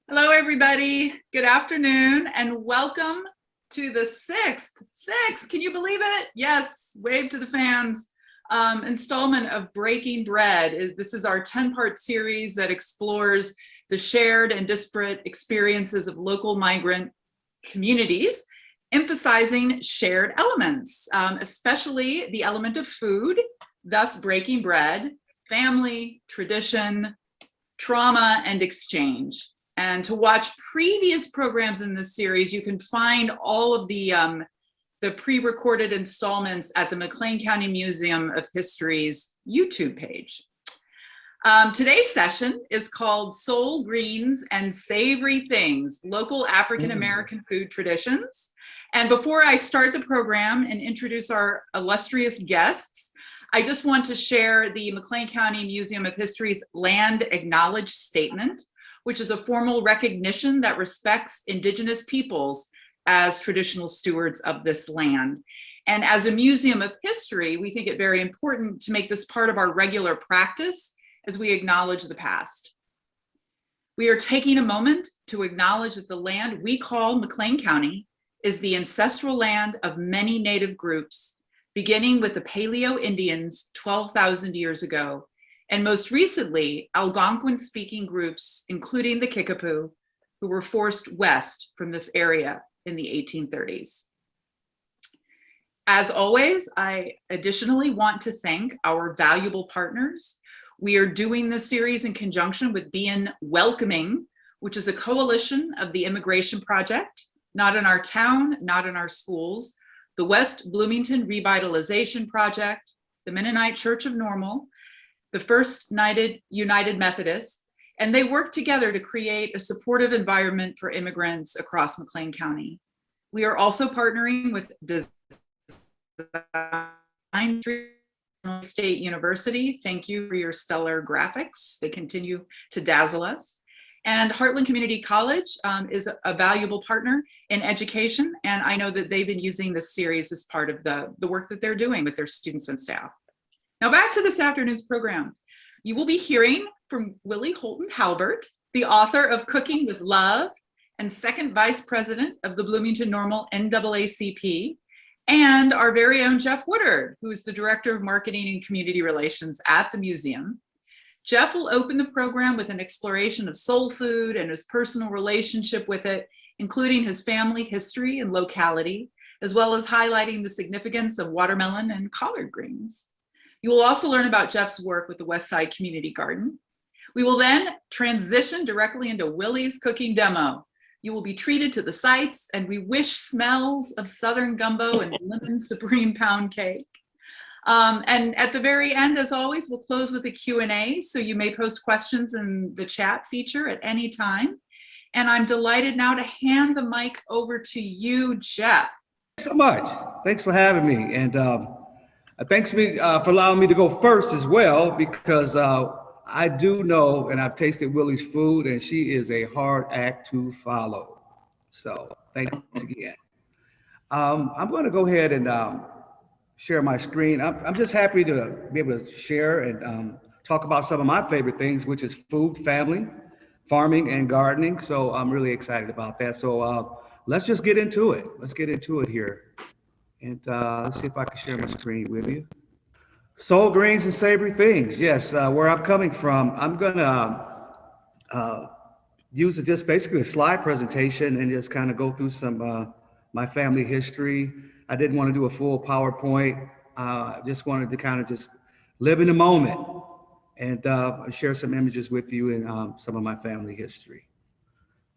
Hello, everybody. Good afternoon, and welcome to the sixth, can you believe it? Yes, wave to the fans, installment of Breaking Bread. This is our 10-part series that explores the shared and disparate experiences of local migrant communities, emphasizing shared elements, especially the element of food, thus breaking bread, family, tradition, trauma, and exchange. And to watch previous programs in this series, you can find all of the pre-recorded installments at the McLean County Museum of History's YouTube page. Today's session is called Soul Greens and Savory Things, Local African American Food Traditions. And before I start the program and introduce our illustrious guests, I just want to share the McLean County Museum of History's Land Acknowledged Statement, which is a formal recognition that respects Indigenous peoples as traditional stewards of this land. And as a museum of history, we think it very important to make this part of our regular practice as we acknowledge the past. We are taking a moment to acknowledge that the land we call McLean County is the ancestral land of many Native groups, beginning with the Paleo Indians 12,000 years ago, and most recently, Algonquin-speaking groups, including the Kickapoo, who were forced west from this area in the 1830s. As always, I additionally want to thank our valuable partners. We are doing this series in conjunction with BN Welcoming, which is a coalition of the Immigration Project, Not in Our Town, Not in Our Schools, the West Bloomington Revitalization Project, the Mennonite Church of Normal, the First United Methodist, and they work together to create a supportive environment for immigrants across McLean County. We are also partnering with Design State University. Thank you for your stellar graphics. They continue to dazzle us. And Heartland Community College is a valuable partner in education, and I know that they've been using this series as part of the work that they're doing with their students and staff. Now back to this afternoon's program. You will be hearing from Willie Holton Halbert, the author of Cooking with Love and second vice president of the Bloomington Normal NAACP, and our very own Jeff Woodard, who is the director of marketing and community relations at the museum. Jeff will open the program with an exploration of soul food and his personal relationship with it, including his family history and locality, as well as highlighting the significance of watermelon and collard greens. You will also learn about Jeff's work with the Westside Community Garden. We will then transition directly into Willie's cooking demo. You will be treated to the sights, and we wish smells of Southern gumbo and lemon supreme pound cake. And at the very end, as always, we'll close with a Q&A, so you may post questions in the chat feature at any time. And I'm delighted now to hand the mic over to you, Jeff. Thanks so much. Thanks for having me. And thanks for allowing me to go first as well, because I do know, and I've tasted Willie's food, and she is a hard act to follow. So thanks again. I'm going to go ahead and share my screen. I'm just happy to be able to share and talk about some of my favorite things, which is food, family, farming, and gardening. So I'm really excited about that. So let's just get into it. Let's get into it here. And let's see if I can share my screen with you. Soul greens and savory things. Yes, where I'm coming from, I'm gonna use just basically a slide presentation and just kind of go through some my family history. I didn't want to do a full PowerPoint. Just wanted to kind of just live in the moment and share some images with you and some of my family history.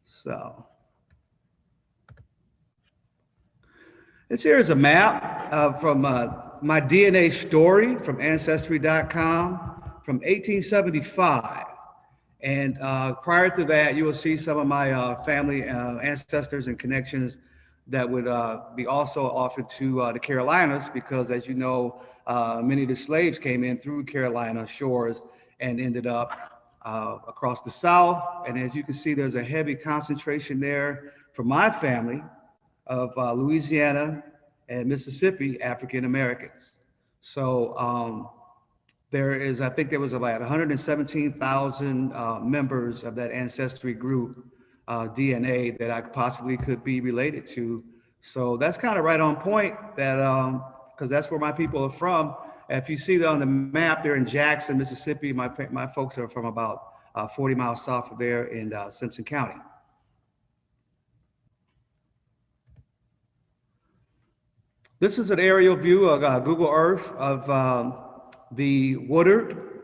So. This here is a map from my DNA story from Ancestry.com from 1875. And prior to that, you will see some of my family ancestors and connections that would be also offered to the Carolinas, because as you know, many of the slaves came in through Carolina shores and ended up across the South. And as you can see, there's a heavy concentration there for my family of Louisiana and Mississippi African Americans. So there is, I think there was about 117,000 members of that ancestry group DNA that I possibly could be related to. So that's kind of right on point that, because that's where my people are from. If you see on the map, they're in Jackson, Mississippi. My folks are from about 40 miles south of there in Simpson County. This is an aerial view of Google Earth of the Woodard,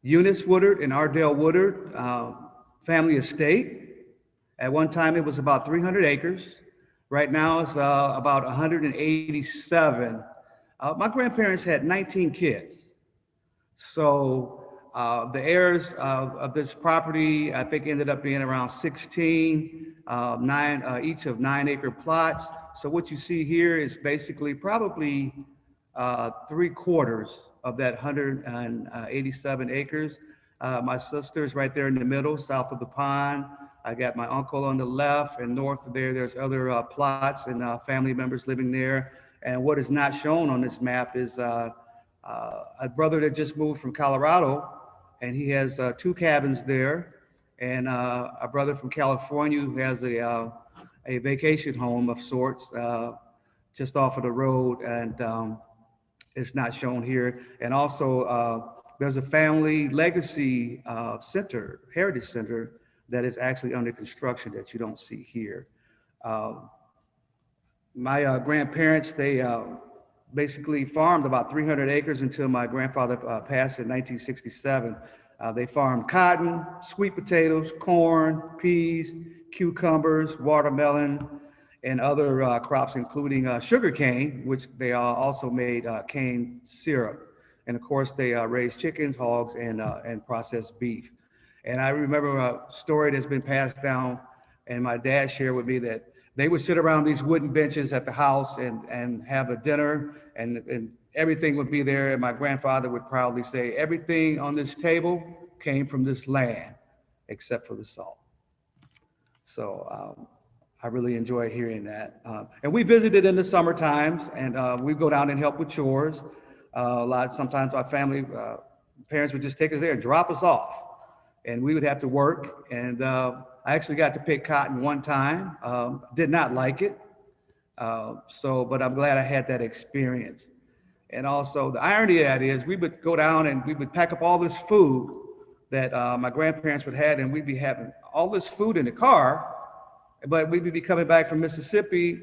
Eunice Woodard and Ardell Woodard family estate. At one time, it was about 300 acres. Right now, it's about 187. My grandparents had 19 kids. So the heirs of this property, I think, ended up being around 16, each of 9-acre plots. So what you see here is basically probably 3/4 of that 187 acres. My sister's right there in the middle, south of the pond. I got my uncle on the left, and north of there, there's other plots and family members living there. And what is not shown on this map is a brother that just moved from Colorado, and he has 2 cabins there, and a brother from California who has a vacation home of sorts just off of the road, and it's not shown here. And also, there's a family legacy center, heritage center, that is actually under construction that you don't see here. My grandparents, they basically farmed about 300 acres until my grandfather passed in 1967. They farmed cotton, sweet potatoes, corn, peas, cucumbers, watermelon, and other crops, including sugar cane, which they also made cane syrup. And of course, they raised chickens, hogs, and processed beef. And I remember a story that's been passed down, and my dad shared with me that they would sit around these wooden benches at the house and have a dinner, and everything would be there. And my grandfather would proudly say, everything on this table came from this land, except for the salt. So I really enjoy hearing that. And we visited in the summer times, and we go down and help with chores. Sometimes our family, parents would just take us there and drop us off, and we would have to work. And I actually got to pick cotton one time, did not like it. But I'm glad I had that experience. And also the irony of that is we would go down and we would pack up all this food that my grandparents would have, and we'd be having all this food in the car, but we'd be coming back from Mississippi,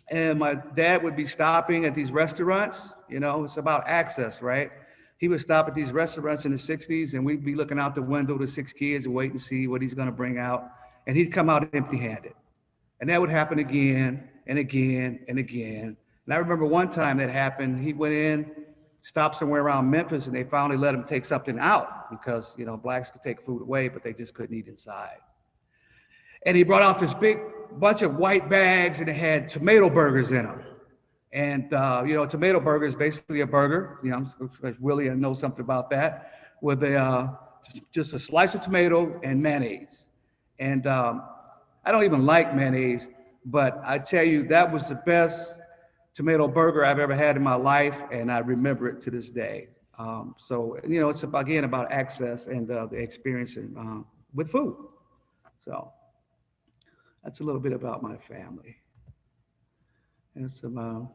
and my dad would be stopping at these restaurants. You know, it's about access, right? He would stop at these restaurants in the 60s, and we'd be looking out the window, the 6 kids, and wait and see what he's gonna bring out. And he'd come out empty-handed. And that would happen again and again and again. And I remember one time that happened, he went in, stopped somewhere around Memphis, and they finally let him take something out because, you know, blacks could take food away, but they just couldn't eat inside. And he brought out this big bunch of white bags, and it had tomato burgers in them. And, you know, tomato burger is basically a burger, you know, Willie knows something about that, with just a slice of tomato and mayonnaise. And I don't even like mayonnaise, but I tell you, that was the best tomato burger I've ever had in my life, and I remember it to this day. So, you know, it's again about access and the experience with food. So that's a little bit about my family. And some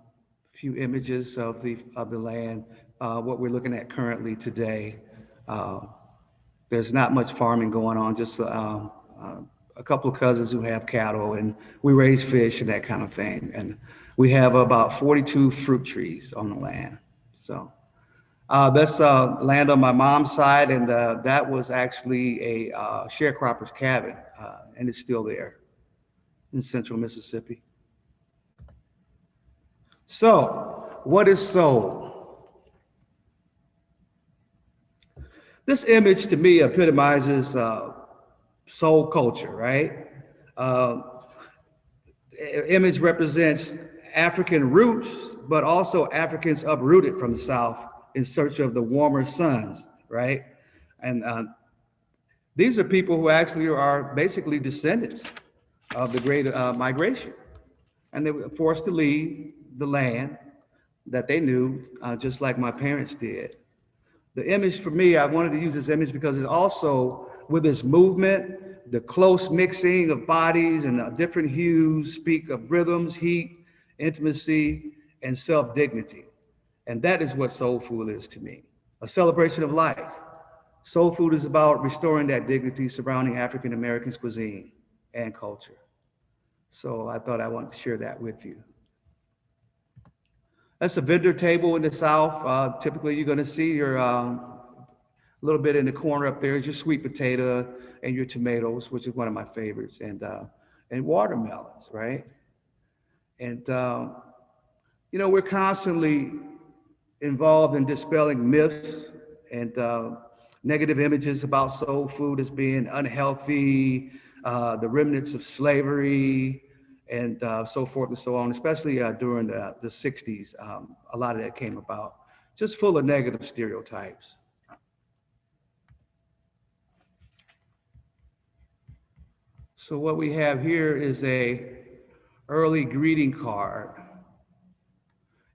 few images of the land, what we're looking at currently today. There's not much farming going on, just a couple of cousins who have cattle, and we raise fish and that kind of thing. And we have about 42 fruit trees on the land. So that's land on my mom's side, and that was actually a sharecropper's cabin, and it's still there in central Mississippi. So, what is soul? This image to me epitomizes soul culture, right? Image represents African roots, but also Africans uprooted from the South in search of the warmer suns, right? And these are people who actually are basically descendants of the Great Migration. And they were forced to leave the land that they knew, just like my parents did. The image for me, I wanted to use this image because it also, with this movement, the close mixing of bodies and different hues speak of rhythms, heat, intimacy, and self-dignity. And that is what soul food is to me, a celebration of life. Soul food is about restoring that dignity surrounding African Americans' cuisine and culture. So I thought I wanted to share that with you. That's a vendor table in the South. Typically, you're going to see your little bit in the corner up there is your sweet potato and your tomatoes, which is one of my favorites, and watermelons, right? And you know, we're constantly involved in dispelling myths and negative images about soul food as being unhealthy, the remnants of slavery, and so forth and so on, especially during the 60s. A lot of that came about, just full of negative stereotypes. So what we have here is a early greeting card.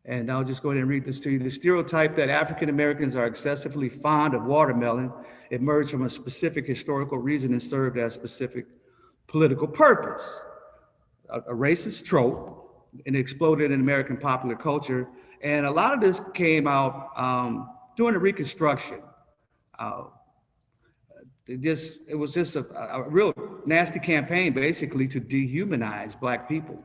And I'll just go ahead and read this to you. The stereotype that African Americans are excessively fond of watermelon emerged from a specific historical reason and served as specific political purpose. A racist trope, and it exploded in American popular culture. And a lot of this came out during the Reconstruction. It was just a real nasty campaign, basically, to dehumanize Black people.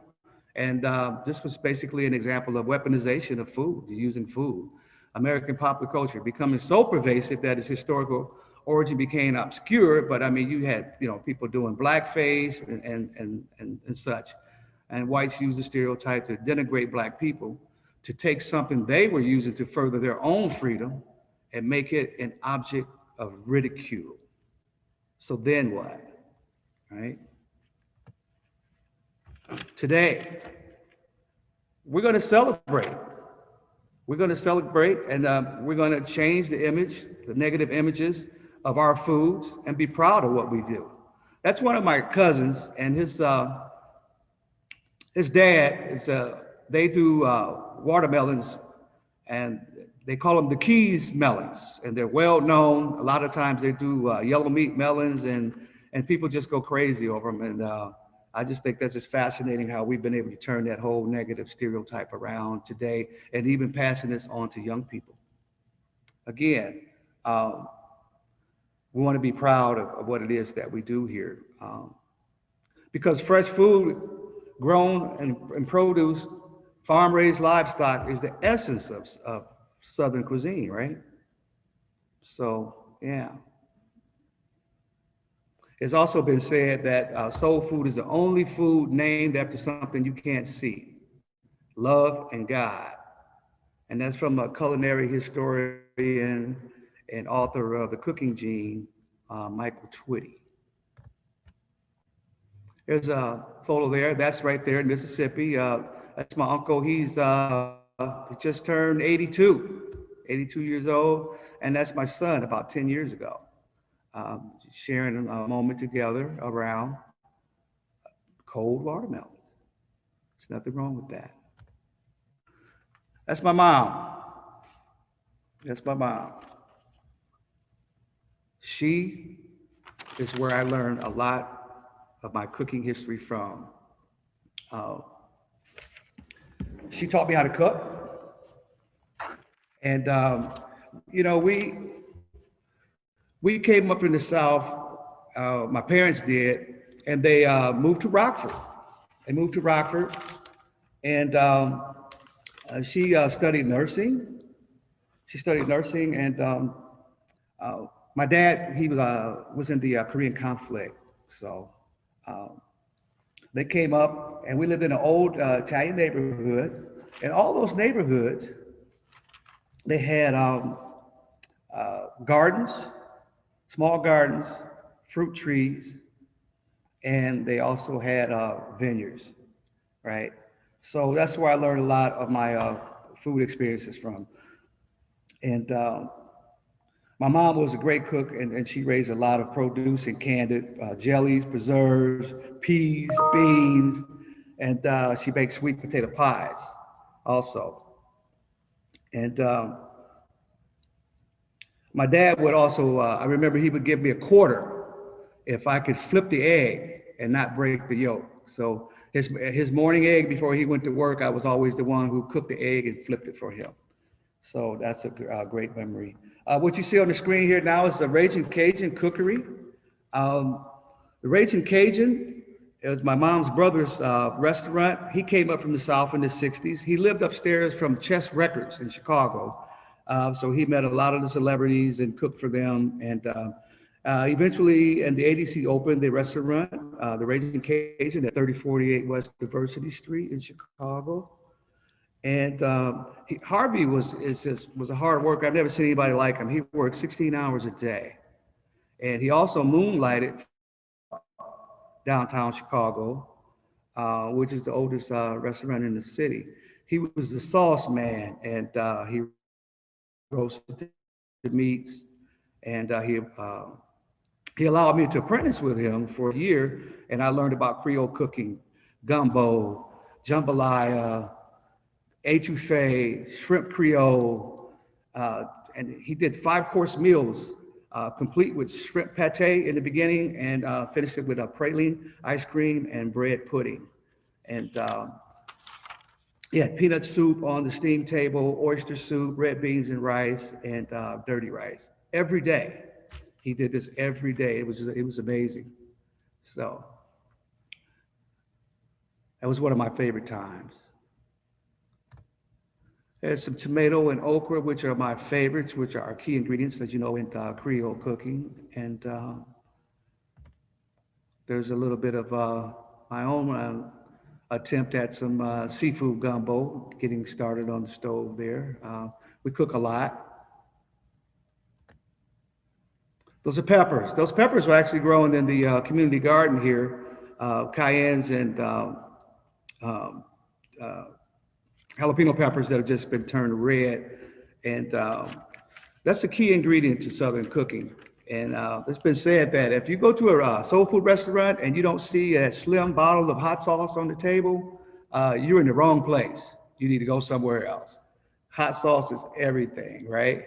And this was basically an example of weaponization of food, using food. American popular culture becoming so pervasive that its historical origin became obscure. But I mean, you had people doing blackface and such, and whites used the stereotype to denigrate Black people, to take something they were using to further their own freedom and make it an object of ridicule. So then what, right? Today, we're going to celebrate. We're going to celebrate, and we're going to change the image, the negative images of our foods, and be proud of what we do. That's one of my cousins, and his dad is they do watermelons, and they call them the Keys melons, and they're well known. A lot of times they do yellow meat melons, and people just go crazy over them. And I just think that's just fascinating how we've been able to turn that whole negative stereotype around today, and even passing this on to young people. Again, we want to be proud of what it is that we do here, because fresh food grown and produce, farm-raised livestock is the essence of Southern cuisine, right? So, yeah. It's also been said that soul food is the only food named after something you can't see, love and God. And that's from a culinary historian and author of The Cooking Gene, Michael Twitty. There's a photo there. That's right there in Mississippi. That's my uncle. He just turned 82 years old. And that's my son about 10 years ago. Sharing a moment together around cold watermelon. There's nothing wrong with that. That's my mom. That's my mom. She is where I learned a lot of my cooking history from. She taught me how to cook. And, we came up in the South, my parents did, and they moved to Rockford. They moved to Rockford, and she studied nursing. She studied nursing, and my dad, he was in the Korean conflict. So they came up, and we lived in an old Italian neighborhood. And all those neighborhoods, they had gardens, small gardens, fruit trees, and they also had vineyards, right? So that's where I learned a lot of my food experiences from. And my mom was a great cook, and she raised a lot of produce and canned jellies, preserves, peas, beans, and she baked sweet potato pies also. And my dad would also, I remember he would give me a quarter if I could flip the egg and not break the yolk. So his morning egg before he went to work, I was always the one who cooked the egg and flipped it for him. So that's a great memory. What you see on the screen here now is the Raging Cajun cookery. The Raging Cajun, it was my mom's brother's restaurant. He came up from the South in the 60s. He lived upstairs from Chess Records in Chicago. So he met a lot of the celebrities and cooked for them. And eventually in the 80s, he opened the restaurant, the Raging Cajun at 3048 West Diversity Street in Chicago. And Harvey was a hard worker. I've never seen anybody like him. He worked 16 hours a day. And he also moonlighted downtown Chicago, which is the oldest restaurant in the city. He was the sauce man, and he roasted the meats, and he allowed me to apprentice with him for a year, and I learned about Creole cooking, gumbo, jambalaya, etouffee, shrimp Creole, and he did 5-course meals, complete with shrimp pate in the beginning, and finished it with a praline, ice cream, and bread pudding. And he had peanut soup on the steam table, oyster soup, red beans and rice, and dirty rice every day. He did this every day. It was amazing. So that was one of my favorite times. There's some tomato and okra, which are my favorites, which are our key ingredients, as you know, in Creole cooking. And there's a little bit of my own attempt at some seafood gumbo, getting started on the stove there. We cook a lot. Those are peppers. Those peppers are actually growing in the community garden here, cayennes and jalapeno peppers that have just been turned red. And that's the key ingredient to Southern cooking. And it's been said that if you go to a soul food restaurant and you don't see a slim bottle of hot sauce on the table, you're in the wrong place. You need to go somewhere else. Hot sauce is everything, right?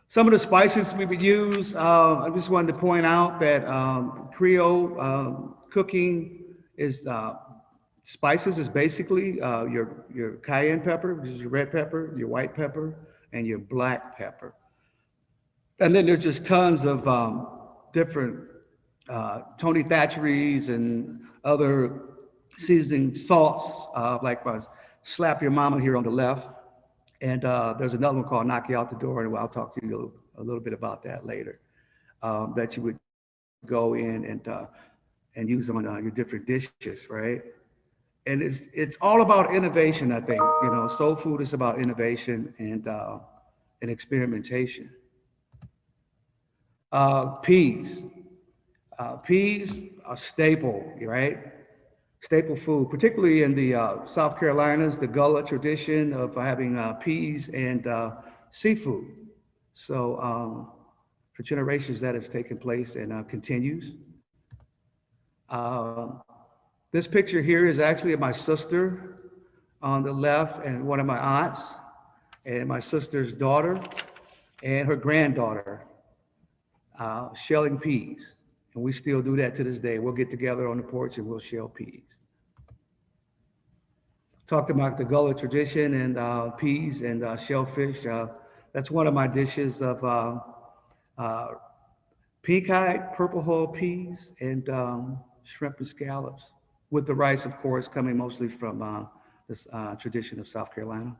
Some of the spices we would use, I just wanted to point out that Creole cooking is, spices is basically your cayenne pepper, which is your red pepper, your white pepper, and your black pepper. And then there's just tons of different Tony Thatcheries and other seasoning salts, like Slap Your Mama here on the left. And there's another one called Knock You Out the Door, and I'll talk to you a little bit about that later, that you would go in and use them on your different dishes, right? And it's all about innovation, I think. You know, soul food is about innovation and experimentation. Peas. Peas are staple, right? Staple food, particularly in the South Carolinas, the Gullah tradition of having peas and seafood. So for generations that has taken place and continues. This picture here is actually of my sister on the left and one of my aunts and my sister's daughter and her granddaughter shelling peas. And we still do that to this day. We'll get together on the porch and we'll shell peas. Talked about the Gullah tradition and peas and shellfish. That's one of my dishes of pink-eyed, purple hull peas and shrimp and scallops, with the rice, of course, coming mostly from this tradition of South Carolina.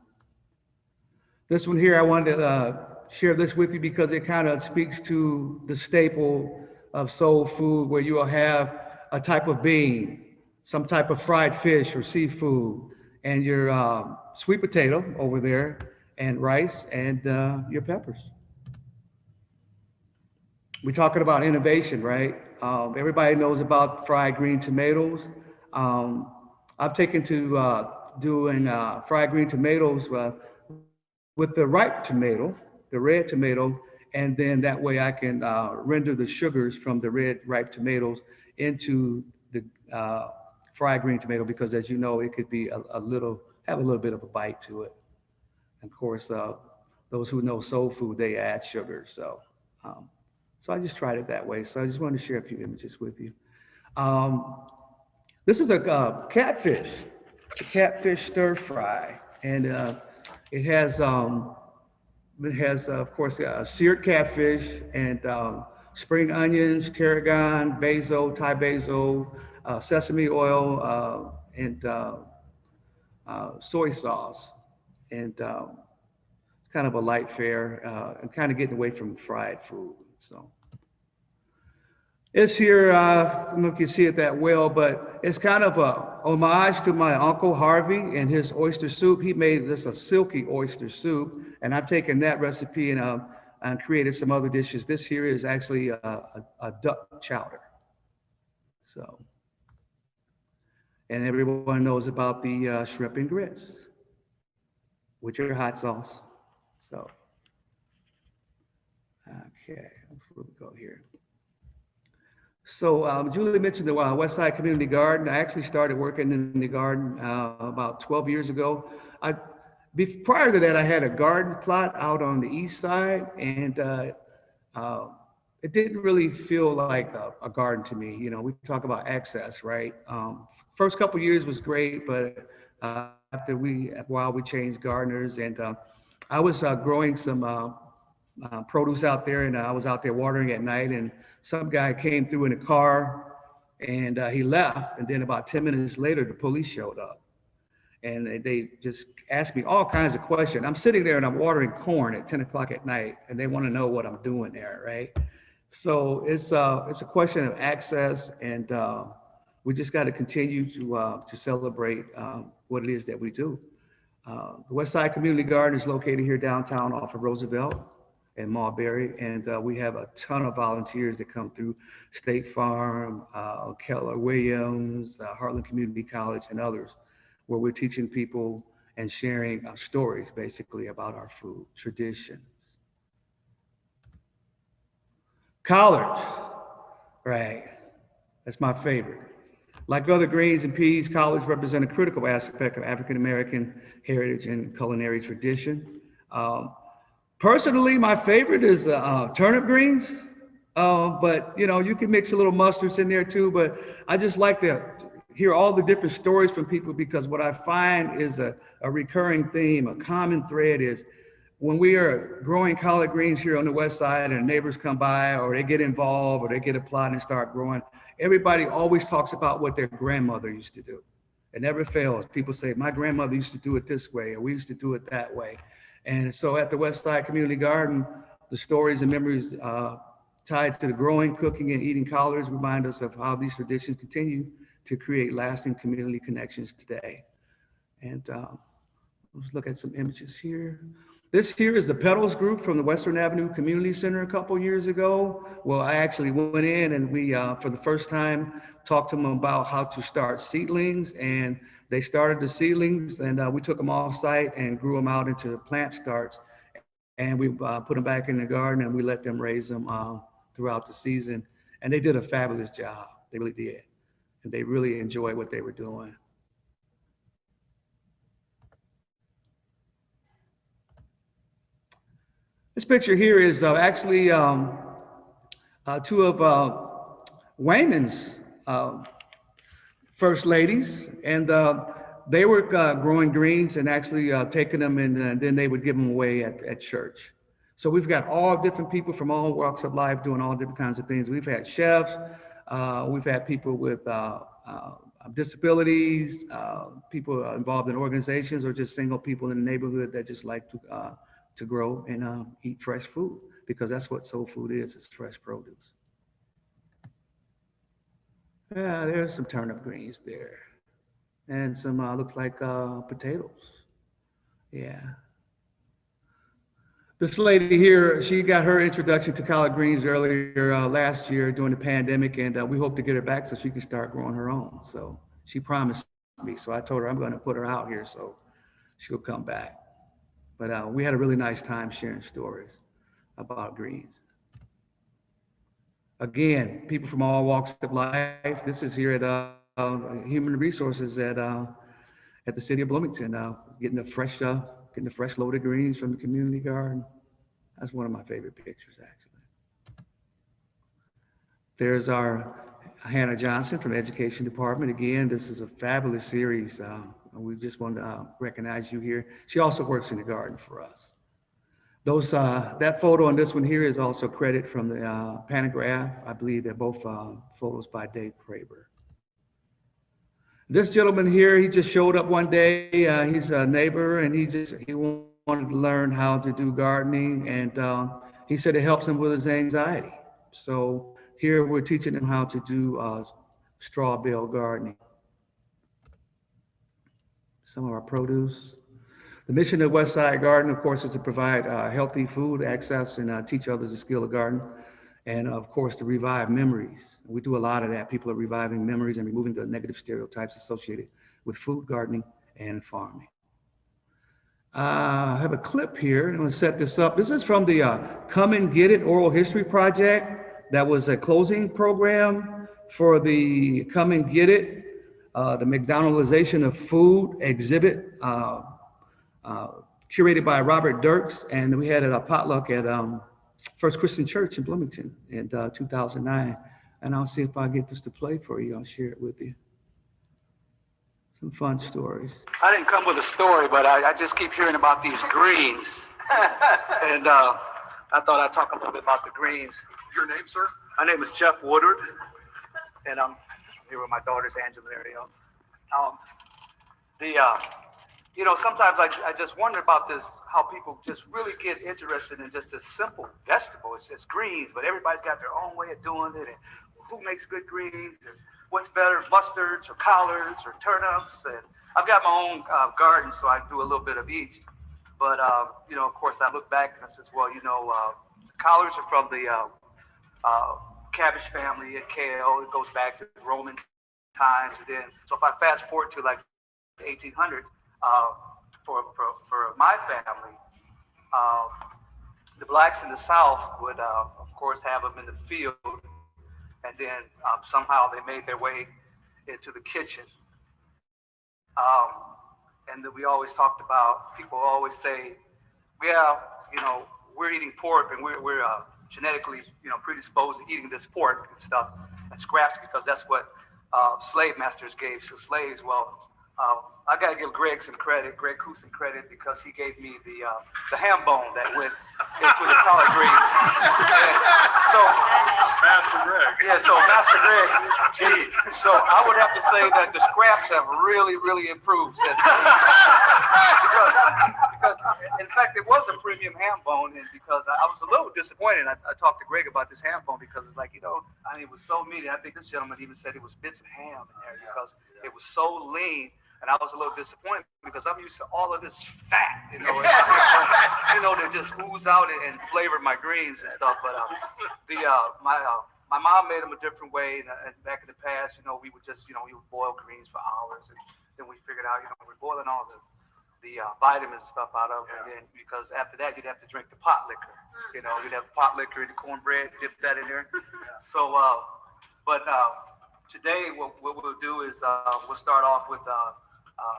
This one here, I wanted to share this with you because it kind of speaks to the staple of soul food, where you will have a type of bean, some type of fried fish or seafood, and your sweet potato over there, and rice, and your peppers. We're talking about innovation, right? Everybody knows about fried green tomatoes. I've taken to doing fried green tomatoes with the ripe tomato, the red tomato, and then that way I can render the sugars from the red ripe tomatoes into the fried green tomato, because as you know, it could be have a little bit of a bite to it. And of course, those who know soul food, they add sugar. So So I just tried it that way. So I just wanted to share a few images with you. Um, this is a catfish. It's a catfish stir fry, and it has, of course, seared catfish and spring onions, tarragon, basil, Thai basil, sesame oil, and soy sauce. And kind of a light fare, and kind of getting away from fried food. So it's here, I don't know if you can see it that well, but it's kind of a homage to my Uncle Harvey and his oyster soup. He made this a silky oyster soup, and I've taken that recipe and created some other dishes. This here is actually a duck chowder. So, and everyone knows about the shrimp and grits, with your hot sauce. So, okay, where we go here. So Julie mentioned the Westside Community Garden. I actually started working in the garden about 12 years ago. Prior to that, I had a garden plot out on the east side, and it didn't really feel like a garden to me. You know, we talk about access, right? First couple years was great, but after a while we changed gardeners, and I was growing some produce out there, and I was out there watering at night, and some guy came through in a car, and he left, and then about 10 minutes later the police showed up, and they just asked me all kinds of questions. I'm sitting there and I'm watering corn at 10 o'clock at night, and they want to know what I'm doing there, right? So it's a question of access, and we just got to continue to celebrate what it is that we do. The Westside Community Garden is located here downtown off of Roosevelt and Mulberry, and we have a ton of volunteers that come through State Farm, Keller Williams, Heartland Community College, and others, where we're teaching people and sharing stories basically about our food, traditions. Collards, right? That's my favorite. Like other greens and peas, collards represent a critical aspect of African American heritage and culinary tradition. Personally, my favorite is turnip greens, but you know, you can mix a little mustards in there too, but I just like to hear all the different stories from people, because what I find is a recurring theme, a common thread is when we are growing collard greens here on the west side and neighbors come by or they get involved or they get a plot and start growing, everybody always talks about what their grandmother used to do. It never fails. People say, my grandmother used to do it this way, or we used to do it that way. And so at the Westside Community Garden, the stories and memories tied to the growing, cooking, and eating collards remind us of how these traditions continue to create lasting community connections today. And let's look at some images here. This here is the Petals group from the Western Avenue Community Center a couple years ago. Well, I actually went in and we, for the first time, talked to them about how to start seedlings, and they started the seedlings, and we took them off site and grew them out into plant starts. And we put them back in the garden and we let them raise them throughout the season. And they did a fabulous job. They really did. And they really enjoyed what they were doing. This picture here is actually two of Wayman's first ladies, and they were growing greens and actually taking them, and then they would give them away at church. So we've got all different people from all walks of life doing all different kinds of things. We've had chefs, we've had people with disabilities, people involved in organizations, or just single people in the neighborhood that just like to grow and eat fresh food, because that's what soul food is, it's fresh produce. Yeah, there's some turnip greens there. And some looks like potatoes. Yeah. This lady here, she got her introduction to collard greens earlier last year during the pandemic, and we hope to get her back so she can start growing her own. So she promised me, so I told her I'm going to put her out here so she'll come back. But we had a really nice time sharing stories about greens. Again, people from all walks of life. This is here at Human Resources at the city of Bloomington, getting the fresh loaded greens from the community garden. That's one of my favorite pictures, actually. There's our Hannah Johnson from the Education Department. Again, this is a fabulous series. We just want to recognize you here. She also works in the garden for us. That photo and this one here is also credit from the Pantograph. I believe they're both photos by Dave Praber. This gentleman here, he just showed up one day. He's a neighbor, and he wanted to learn how to do gardening, and he said it helps him with his anxiety. So here we're teaching him how to do straw bale gardening. Some of our produce. The mission of Westside Garden, of course, is to provide healthy food access and teach others the skill of garden, and of course to revive memories. We do a lot of that. People are reviving memories and removing the negative stereotypes associated with food, gardening, and farming. I have a clip here. I'm going to set this up. This is from the Come and Get It Oral History Project. That was a closing program for the Come and Get It, the McDonaldization of Food exhibit, curated by Robert Dirks, and we had a potluck at First Christian Church in Bloomington in 2009. And I'll see if I get this to play for you. I'll share it with you. Some fun stories. I didn't come with a story, but I just keep hearing about these greens. And I thought I'd talk a little bit about the greens. Your name, sir? My name is Jeff Woodard, and I'm here with my daughters, Angela and Ariel. You know, sometimes I just wonder about this, how people just really get interested in just a simple vegetable. It's greens, but everybody's got their own way of doing it. And who makes good greens? And what's better, mustards or collards or turnips? And I've got my own garden, so I do a little bit of each. But, you know, of course, I look back and I says, well, you know, collards are from the cabbage family at kale. It goes back to Roman times. And then, so if I fast forward to like the 1800s, for my family, the blacks in the South would, of course, have them in the field, and then somehow they made their way into the kitchen. And that we always talked about, people always say, yeah, you know, we're eating pork and we're genetically, you know, predisposed to eating this pork and stuff and scraps because that's what slave masters gave to slaves. Well, I got to give Greg some credit, Greg Koo some credit, because he gave me the ham bone that went into the collard greens. So, Master Greg. Yeah, so Master Greg, gee, so I would have to say that the scraps have really, really improved since because in fact, it was a premium ham bone, and because I was a little disappointed. I talked to Greg about this ham bone because it's like, you know, I mean, it was so meaty. I think this gentleman even said it was bits of ham in there because it was so lean. And I was a little disappointed because I'm used to all of this fat, you know, you know, to just ooze out and flavor my greens and stuff. But my mom made them a different way. And back in the past, you know, we would just, you know, we would boil greens for hours, and then we figured out, you know, we're boiling all the vitamins stuff out of it. And then because after that, you'd have to drink the pot liquor. You know, you'd have pot liquor and the cornbread, dip that in there. So, today what we'll do is we'll start off with.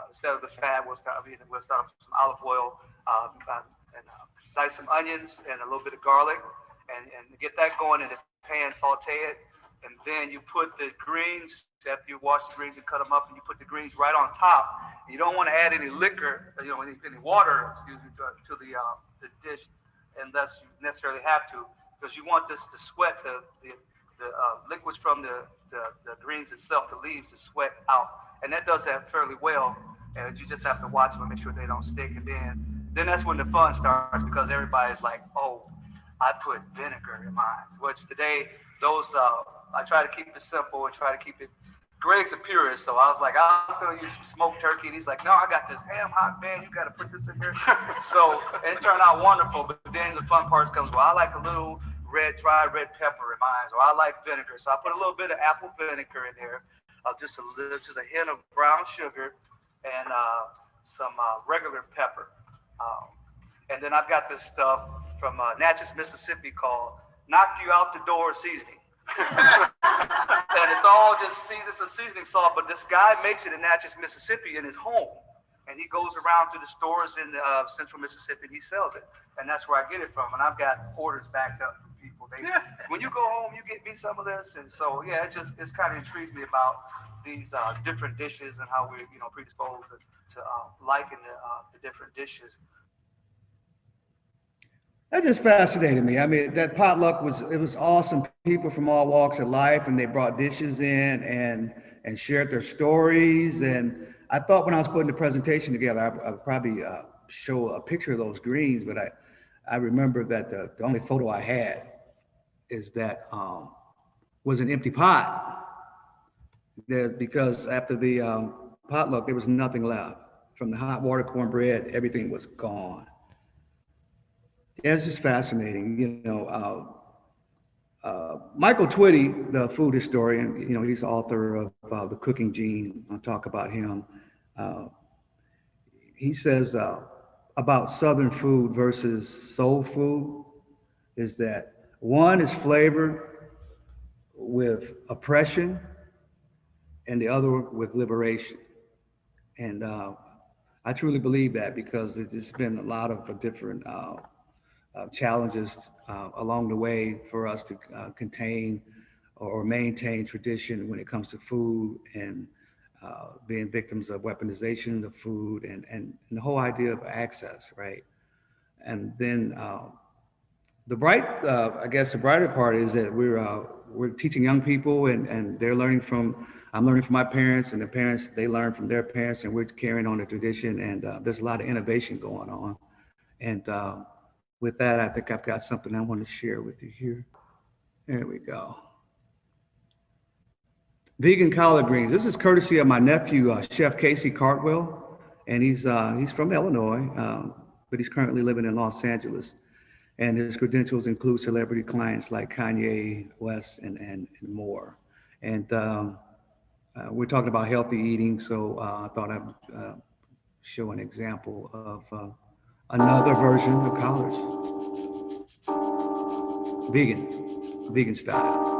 Instead of the fat, we'll start off with some olive oil and dice some onions and a little bit of garlic, and get that going in the pan, saute it, and then you put the greens, after you wash the greens and cut them up, and you put the greens right on top. You don't want to add any liquor, you know, any water, excuse me, to the dish unless you necessarily have to, because you want this to sweat the liquids from the greens itself, the leaves, to sweat out. And that does that fairly well. And you just have to watch them and make sure they don't stick. And then that's when the fun starts, because everybody's like, oh, I put vinegar in mine. Which today, I try to keep it simple and try to keep it. Greg's a purist, so I was like, I was going to use some smoked turkey. And he's like, no, I got this ham hock, man. You got to put this in here. So it turned out wonderful. But then the fun part comes, well, I like a little dry red pepper in mine, or I like vinegar. So I put a little bit of apple vinegar in there. Just a hint of brown sugar and some regular pepper. And then I've got this stuff from Natchez, Mississippi called Knock You Out the Door Seasoning. And it's all just it's a seasoning salt, but this guy makes it in Natchez, Mississippi in his home. And he goes around to the stores in central Mississippi and he sells it. And that's where I get it from. And I've got orders backed up from people. When you go home, you get me some of this. And so, yeah, it's kind of intrigues me about these different dishes and how we're, predisposed to liking the different dishes. That just fascinated me. I mean, that potluck was awesome. People from all walks of life, and they brought dishes in and shared their stories. And I thought when I was putting the presentation together, I would probably show a picture of those greens, but I remember that the only photo I had is that was an empty pot. Because after the potluck, there was nothing left. From the hot water cornbread, everything was gone. Yeah, it's just fascinating. Michael Twitty, the food historian, he's the author of The Cooking Gene. I'll talk about him. He says about Southern food versus soul food is that one is flavored with oppression and the other with liberation. And I truly believe that because there's been a lot of different challenges along the way for us to contain or maintain tradition when it comes to food and being victims of weaponization of food and the whole idea of access, right? And then the brighter part is that we're teaching young people and they're learning I'm learning from my parents, and the parents, they learn from their parents, and we're carrying on the tradition, and there's a lot of innovation going on. And with that, I think I've got something I want to share with you here. There we go. Vegan collard greens. This is courtesy of my nephew, Chef Casey Cartwell, and he's from Illinois, but he's currently living in Los Angeles. And his credentials include celebrity clients like Kanye West and more. And we're talking about healthy eating, so I thought I'd show an example of another version of collards. Vegan style.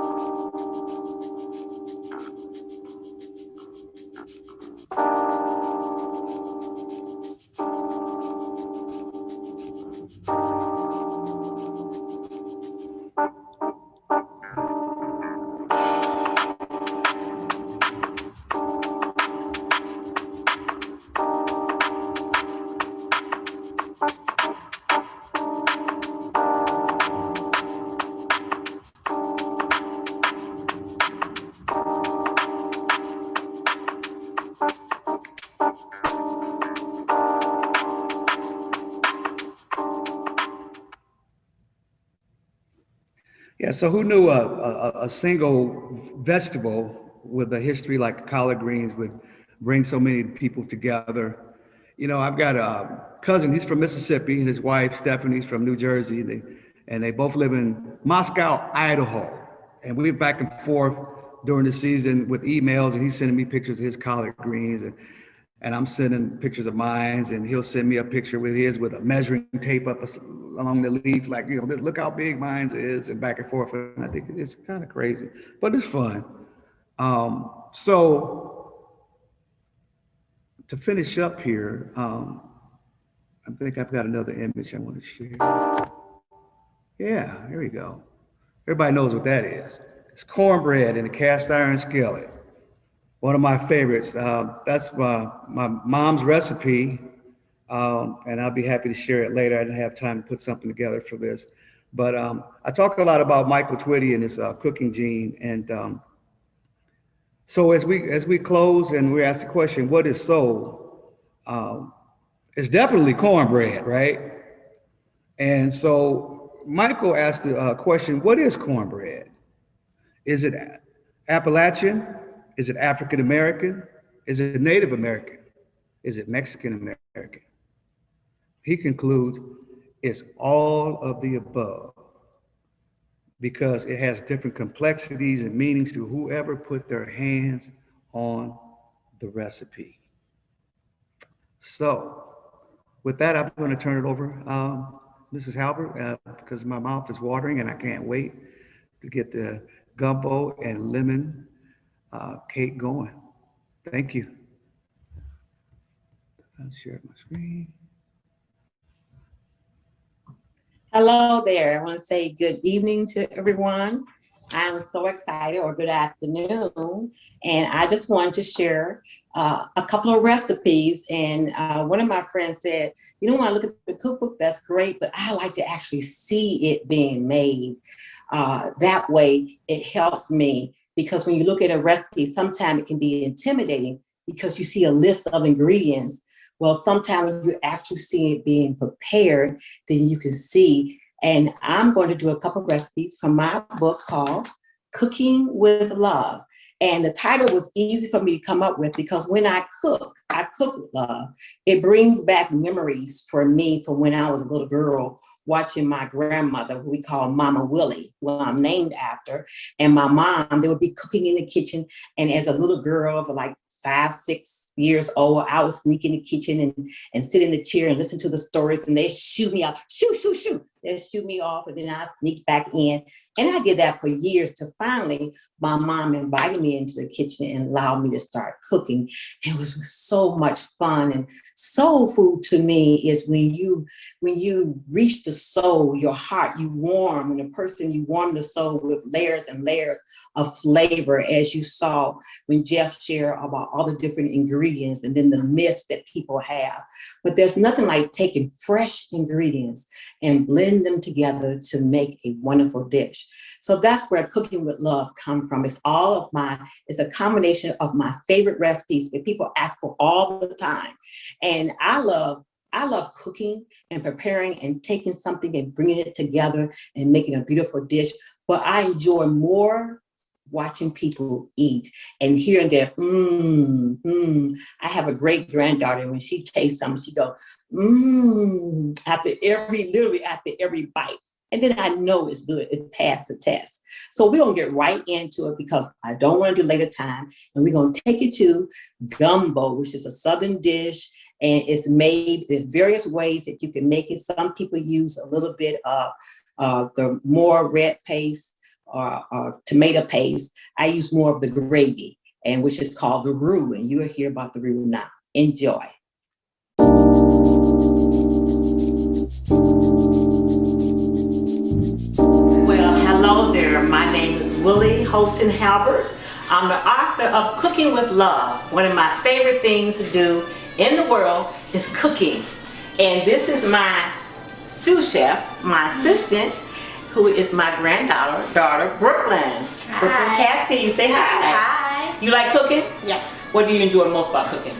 Yeah, so who knew a single vegetable with a history like collard greens would bring so many people together? I've got a cousin, he's from Mississippi, and his wife, Stephanie's from New Jersey, and they both live in Moscow, Idaho. And we're back and forth during the season with emails, and he's sending me pictures of his collard greens, and I'm sending pictures of mine, and he'll send me a picture with his with a measuring tape up along the leaf, like, look how big mine is, and back and forth. And I think it's kind of crazy, but it's fun. So to finish up here, I think I've got another image I want to share. Yeah, here we go. Everybody knows what that is. It's cornbread in a cast iron skillet. One of my favorites. That's my mom's recipe, and I'll be happy to share it later. I didn't have time to put something together for this, but I talk a lot about Michael Twitty and his cooking gene. And so as we close and we ask the question, what is soul? It's definitely cornbread, right? And so Michael asked the question, what is cornbread? Is it Appalachian? Is it African American? Is it Native American? Is it Mexican American? He concludes it's all of the above because it has different complexities and meanings to whoever put their hands on the recipe. So with that, I'm going to turn it over, Mrs. Halbert, because my mouth is watering and I can't wait to get the gumbo and lemon cake going. Thank you. I'll share my screen. Hello there. I want to say good evening to everyone. I'm so excited, or good afternoon. And I just wanted to share a couple of recipes. And one of my friends said, you know, when I look at the cookbook, that's great, but I like to actually see it being made. That way it helps me, because when you look at a recipe, sometimes it can be intimidating because you see a list of ingredients. Well, sometimes when you actually see it being prepared, then you can see. And I'm going to do a couple of recipes from my book called Cooking with Love. And the title was easy for me to come up with because when I cook with love. It brings back memories for me from when I was a little girl watching my grandmother, who we call Mama Willie, who I'm named after. And my mom, they would be cooking in the kitchen. And as a little girl of like 5, 6 years old, I would sneak in the kitchen and sit in the chair and listen to the stories, and they shoot me out, shoot. They shoot me off, and then I sneak back in. And I did that for years, till finally my mom invited me into the kitchen and allowed me to start cooking. And it was so much fun. And soul food to me is when you reach the soul, your heart, you warm, when a person, you warm the soul with layers and layers of flavor, as you saw when Jeff shared about all the different ingredients and then the myths that people have. But there's nothing like taking fresh ingredients and blend them together to make a wonderful dish. So that's where Cooking with Love come from. It's a combination of my favorite recipes that people ask for all the time. And I love cooking and preparing and taking something and bringing it together and making a beautiful dish. But I enjoy more watching people eat and hearing their I have a great granddaughter, when she tastes something, she goes, after every bite. And then I know it's good, it passed the test. So we're gonna get right into it because I don't want to delay the time. And we're gonna take it to gumbo, which is a Southern dish. And it's made, there's various ways that you can make it. Some people use a little bit of the more red paste, or tomato paste. I use more of the gravy, and which is called the roux, and you'll hear about the roux now. Enjoy. Well, hello there. My name is Willie Holton Halbert. I'm the author of Cooking with Love. One of my favorite things to do in the world is cooking. And this is my sous chef, my assistant, who is my daughter, Brooklyn. Hi. Brooklyn Cafe, say hi. Hi. You like cooking? Yes. What do you enjoy most about cooking?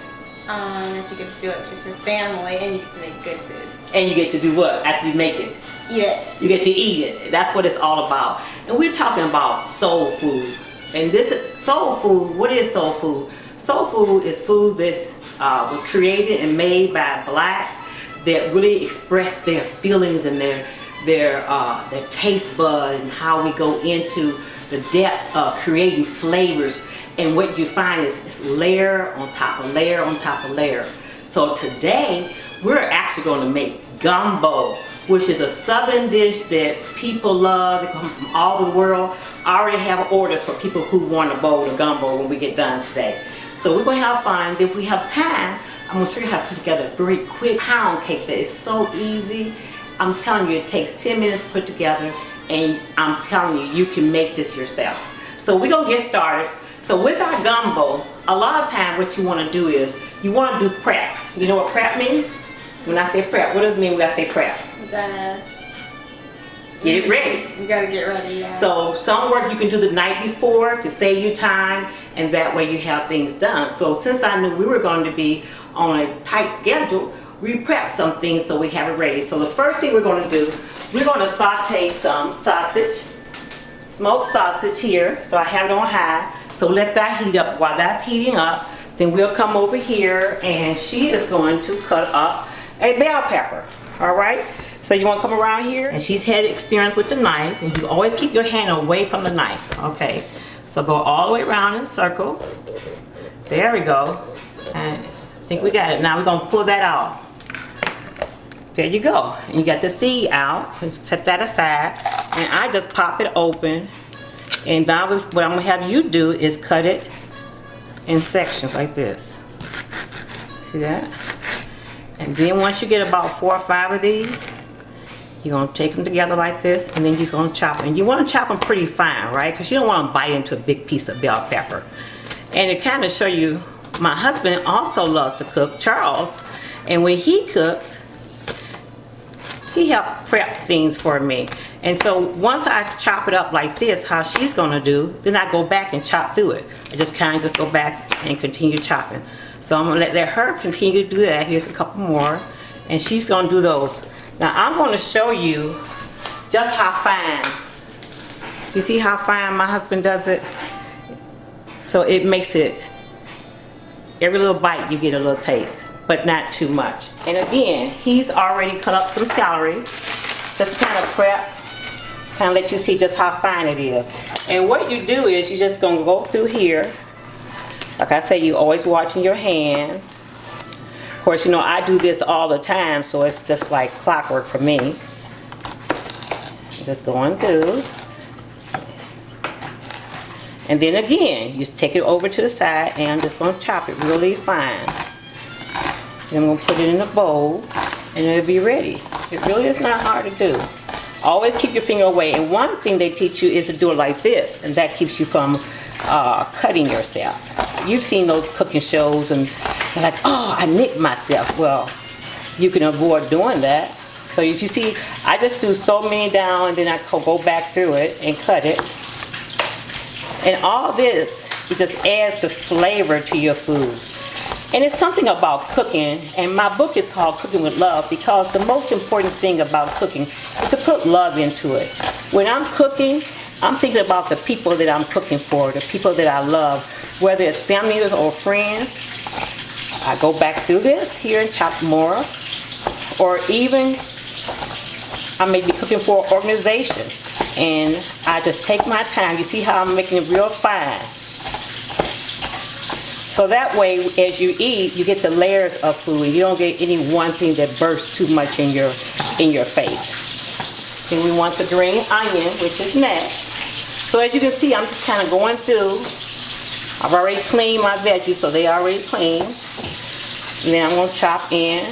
If you get to do it with just your family and you get to make good food. And you get to do what after you make it? Eat it. You get to eat it. That's what it's all about. And we're talking about soul food. And this is soul food. What is soul food? Soul food is food that was created and made by Blacks that really express their feelings and their taste bud, and how we go into the depths of creating flavors. And what you find is layer on top of layer on top of layer. So today we're actually going to make gumbo, which is a Southern dish that people love. They come from all over the world. I already have orders for people who want a bowl of gumbo when we get done today. So we're going to have fun. If we have time, I'm going to show you how to put together a very quick pound cake that is so easy. I'm telling you, it takes 10 minutes to put together, and I'm telling you, you can make this yourself. So we're gonna get started. So with our gumbo, a lot of time what you wanna do is, you wanna do prep. You know what prep means? When I say prep, what does it mean when I say prep? You gotta Get it ready. You gotta get ready, yeah. So some work you can do the night before to save you time, and that way you have things done. So since I knew we were going to be on a tight schedule, we prepped some things so we have it ready. So the first thing we're going to do, we're going to saute some sausage, smoked sausage here. So I have it on high. So let that heat up. While that's heating up, then we'll come over here, and she is going to cut up a bell pepper. All right. So you want to come around here, and she's had experience with the knife, and you always keep your hand away from the knife. Okay. So go all the way around in a circle. There we go. And I think we got it. Now we're going to pull that out. There you go. And you got the seed out. Set that aside. And I just pop it open. And now what I'm going to have you do is cut it in sections like this. See that? And then once you get about 4 or 5 of these, You're gonna take them together like this, and then you're gonna chop them. And you wanna chop them pretty fine, right? Because you don't wanna bite into a big piece of bell pepper. And to kind of show you, my husband also loves to cook, Charles, and when he cooks, he helps prep things for me. And so once I chop it up like this, how she's gonna do, then I go back and chop through it. I just kind of just go back and continue chopping. So I'm gonna let her continue to do that. Here's a couple more, and she's gonna do those. Now I'm gonna show you just how fine. You see how fine my husband does it? So it makes it, every little bite you get a little taste, but not too much. And again, he's already cut up some celery, just kind of prep, kind of let you see just how fine it is. And what you do is you're just gonna go through here. Like I say, you're always watching your hands. Of course, you know, I do this all the time, so it's just like clockwork for me. Just going through. And then again, you take it over to the side, and I'm just gonna chop it really fine. And I'm gonna put it in a bowl, and it'll be ready. It really is not hard to do. Always keep your finger away. And one thing they teach you is to do it like this, and that keeps you from cutting yourself. You've seen those cooking shows, and you're like, oh, I nicked myself. Well, you can avoid doing that. So if you see, I just do so many down, and then I go back through it and cut it. And all this, it just adds the flavor to your food. And it's something about cooking, and my book is called Cooking with Love, because the most important thing about cooking is to put love into it. When I'm cooking, I'm thinking about the people that I'm cooking for, the people that I love, whether it's family or friends. I go back through this here and chop more, or even I may be cooking for an organization, and I just take my time. You see how I'm making it real fine. So that way, as you eat, you get the layers of food, and you don't get any one thing that bursts too much in your face. Then we want the green onion, which is next. So as you can see, I'm just kind of going through. I've already cleaned my veggies, so they already clean. And then I'm going to chop in.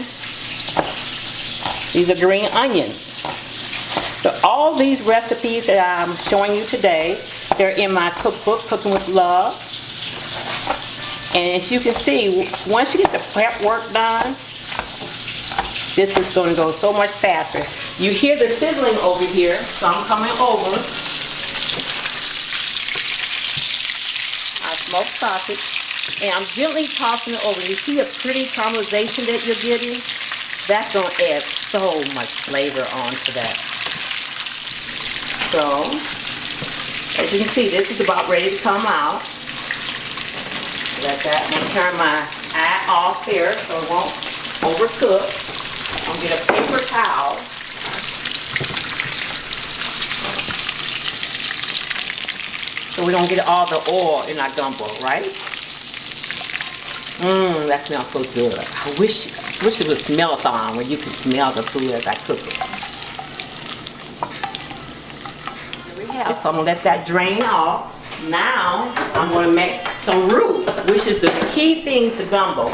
These are green onions. So all these recipes that I'm showing you today, they're in my cookbook, Cooking with Love. And as you can see, once you get the prep work done, this is going to go so much faster. You hear the sizzling over here, so I'm coming over. I smoked sausage, and I'm gently tossing it over. You see the pretty caramelization that you're getting? That's going to add so much flavor onto that. So, as you can see, this is about ready to come out. Let that, I'm gonna turn my eye off here so it won't overcook. I'm gonna get a paper towel. So we don't get all the oil in our gumbo, right? That smells so good. I wish it was smell-a-thon where you could smell the food as I cook it. Here we have it. So I'm gonna let that drain off. Now, I'm going to make some roux, which is the key thing to gumbo.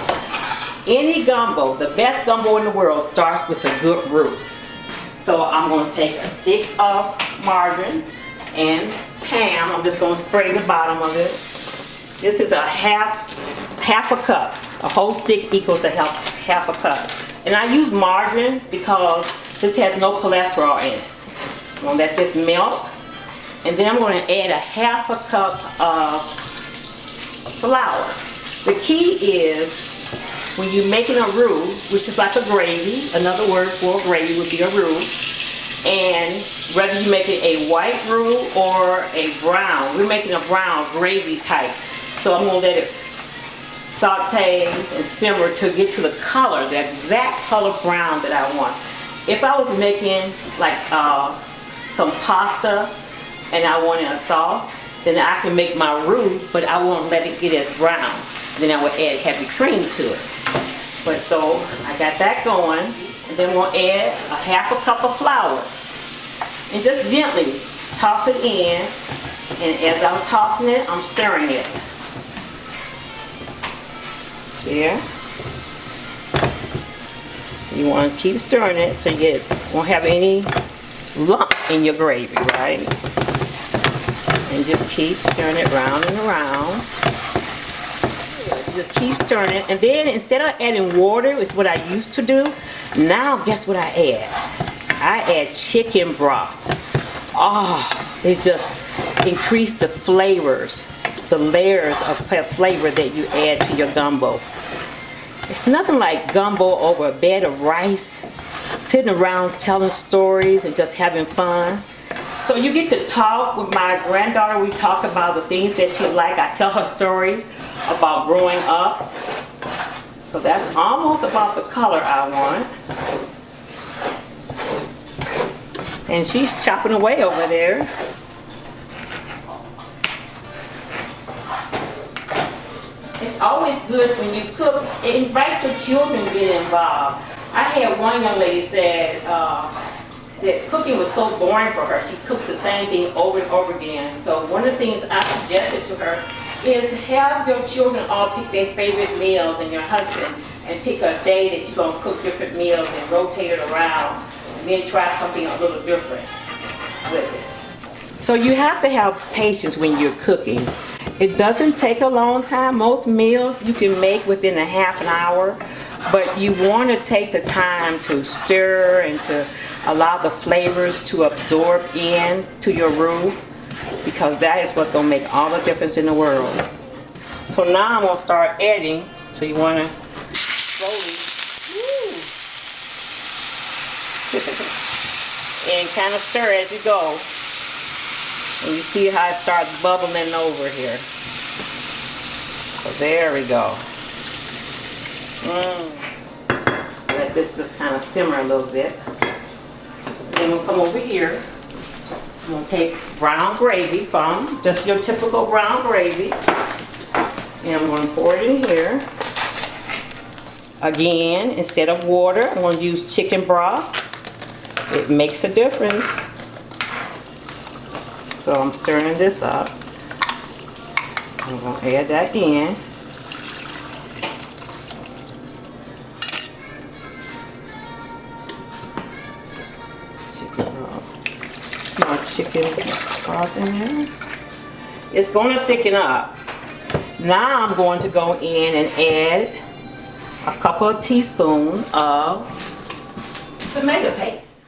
Any gumbo, the best gumbo in the world, starts with a good roux. So I'm going to take a stick of margarine and Pam. I'm just going to spray the bottom of it. This is a half a cup. A whole stick equals a half a cup. And I use margarine because this has no cholesterol in it. I'm going to let this melt. And then I'm going to add a half a cup of flour. The key is when you're making a roux, which is like a gravy, another word for a gravy would be a roux, and whether you make it a white roux or a brown, we're making a brown gravy type. So I'm going to let it saute and simmer to get to the color, the exact color brown that I want. If I was making like some pasta, and I wanted a sauce, then I can make my roux, but I won't let it get as brown. Then I would add heavy cream to it. But so I got that going, and then we'll add a half a cup of flour. And just gently toss it in, and as I'm tossing it, I'm stirring it. There. You want to keep stirring it so you won't have any lump in your gravy, right? And just keep stirring it round and around. Just keep stirring it. And then instead of adding water, is what I used to do, now guess what I add? I add chicken broth. Oh, it just increased the flavors, the layers of flavor that you add to your gumbo. It's nothing like gumbo over a bed of rice, sitting around telling stories and just having fun. So you get to talk with my granddaughter. We talk about the things that she likes. I tell her stories about growing up. So that's almost about the color I want. And she's chopping away over there. It's always good when you cook, invite your children to get involved. I had one young lady said that cooking was so boring for her. She cooks the same thing over and over again. So one of the things I suggested to her is have your children all pick their favorite meals and your husband, and pick a day that you're going to cook different meals and rotate it around, and then try something a little different with it. So you have to have patience when you're cooking. It doesn't take a long time. Most meals you can make within a half an hour, but you want to take the time to stir and to allow the flavors to absorb in to your roux, because that is what's going to make all the difference in the world. So now I'm going to start adding, so you want to slowly, and kind of stir as you go. And you see how it starts bubbling over here. So there we go. Let this just kind of simmer a little bit. Then we'll come over here. I'm going to take brown gravy from just your typical brown gravy. And I'm going to pour it in here. Again, instead of water, I'm going to use chicken broth. It makes a difference. So I'm stirring this up. I'm going to add that in. Chicken broth in there. It's going to thicken up. Now I'm going to go in and add a couple of teaspoons of tomato paste.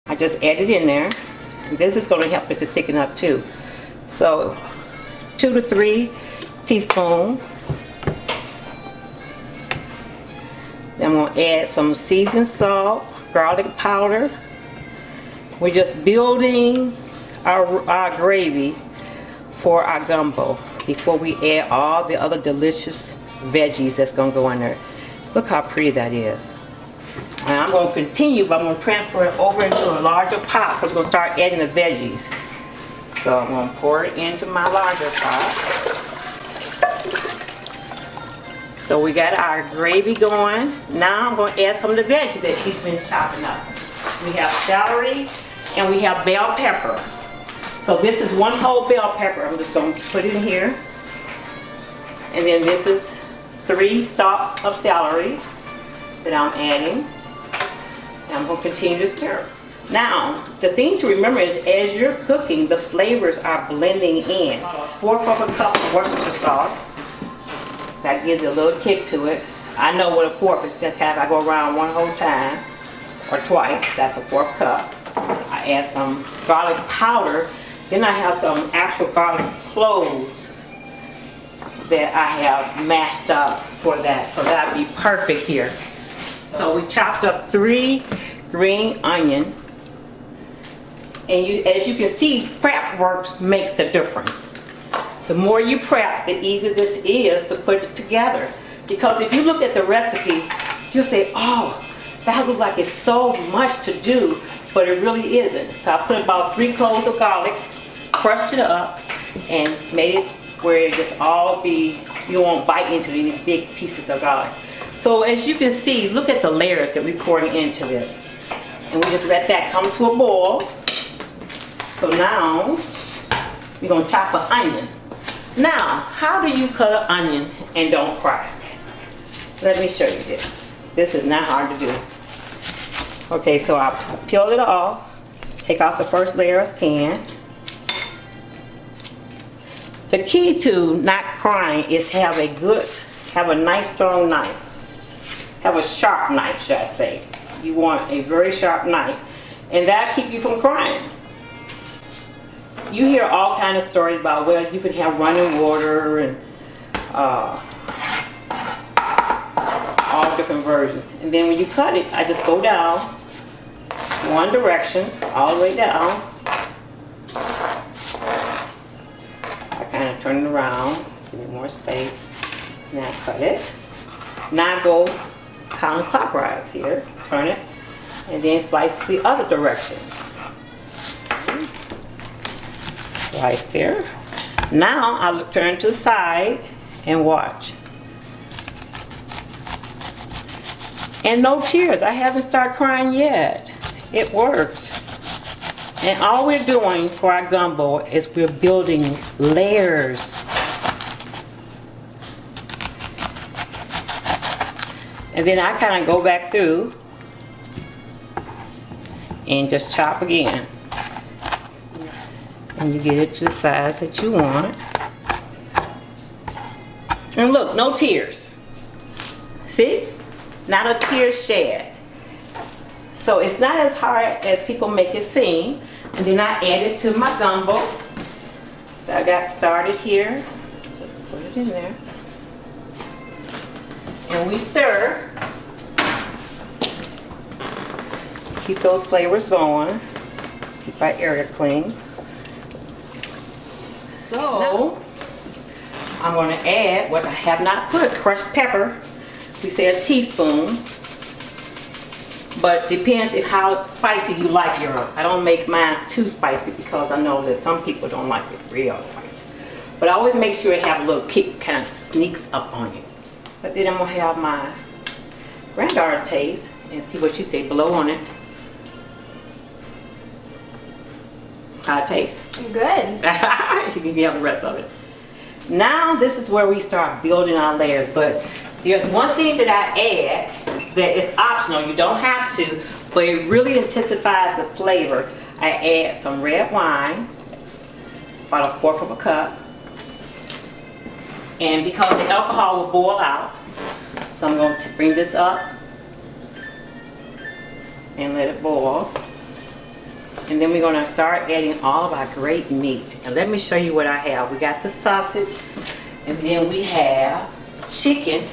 I just added in there. This is going to help it to thicken up too. So 2 to 3 teaspoons. Then I'm going to add some seasoned salt, garlic powder. We're just building our gravy for our gumbo before we add all the other delicious veggies that's going to go in there. Look how pretty that is. And I'm going to continue, but I'm going to transfer it over into a larger pot because we're going to start adding the veggies. So I'm going to pour it into my larger pot. So we got our gravy going. Now I'm going to add some of the veggies that she's been chopping up. We have celery and we have bell pepper. So this is 1 whole bell pepper. I'm just going to put it in here. And then this is 3 stalks of celery that I'm adding. And I'm going to continue to stir. Now, the thing to remember is as you're cooking, the flavors are blending in. 1/4 of a cup of Worcestershire sauce. That gives it a little kick to it. I know what a 1/4 is. If I go around 1 whole time or twice, that's a 1/4 cup. I add some garlic powder. Then I have some actual garlic cloves that I have mashed up for that. So that would be perfect here. So we chopped up 3 green onions. And as you can see, prep work makes the difference. The more you prep, the easier this is to put it together. Because if you look at the recipe, you'll say, oh, that looks like it's so much to do, but it really isn't. So I put about 3 cloves of garlic, crushed it up, and made it where it just all be, you won't bite into any big pieces of garlic. So as you can see, look at the layers that we're pouring into this. And we just let that come to a boil. So now, we're going to chop an onion. Now, how do you cut an onion and don't cry? Let me show you this. This is not hard to do. Okay, so I peeled it off. Take off the first layer of skin. The key to not crying is have a nice strong knife. Have a sharp knife, should I say. You want a very sharp knife, and that'll keep you from crying. You hear all kinds of stories about, well, you can have running water and all different versions. And then when you cut it, I just go down one direction, all the way down. I kind of turn it around, give me more space. Now I cut it. Now I go counterclockwise here, turn it, and then slice the other direction. Right there. Now I'll turn to the side and watch. And no tears. I haven't started crying yet. It works. And all we're doing for our gumbo is we're building layers. And then I kind of go back through and just chop again. And you get it to the size that you want. And look, no tears. See? Not a tear shed. So it's not as hard as people make it seem. And then I add it to my gumbo. I got started here. Just put it in there. And we stir. Keep those flavors going. Keep our area clean. So, I'm going to add what I have not put, crushed pepper. We say a teaspoon, but depends on how spicy you like yours. I don't make mine too spicy because I know that some people don't like it real spicy. But I always make sure it have a little kick, kind of sneaks up on you. But then I'm going to have my granddaughter taste and see what she say, blow on it. How it tastes. Good. You can have the rest of it. Now this is where we start building our layers, but there's one thing that I add that is optional. You don't have to, but it really intensifies the flavor. I add some red wine, about 1/4 cup, and because the alcohol will boil out, so I'm going to bring this up and let it boil. And then we're going to start adding all of our great meat. And let me show you what I have. We got the sausage, and then we have chicken.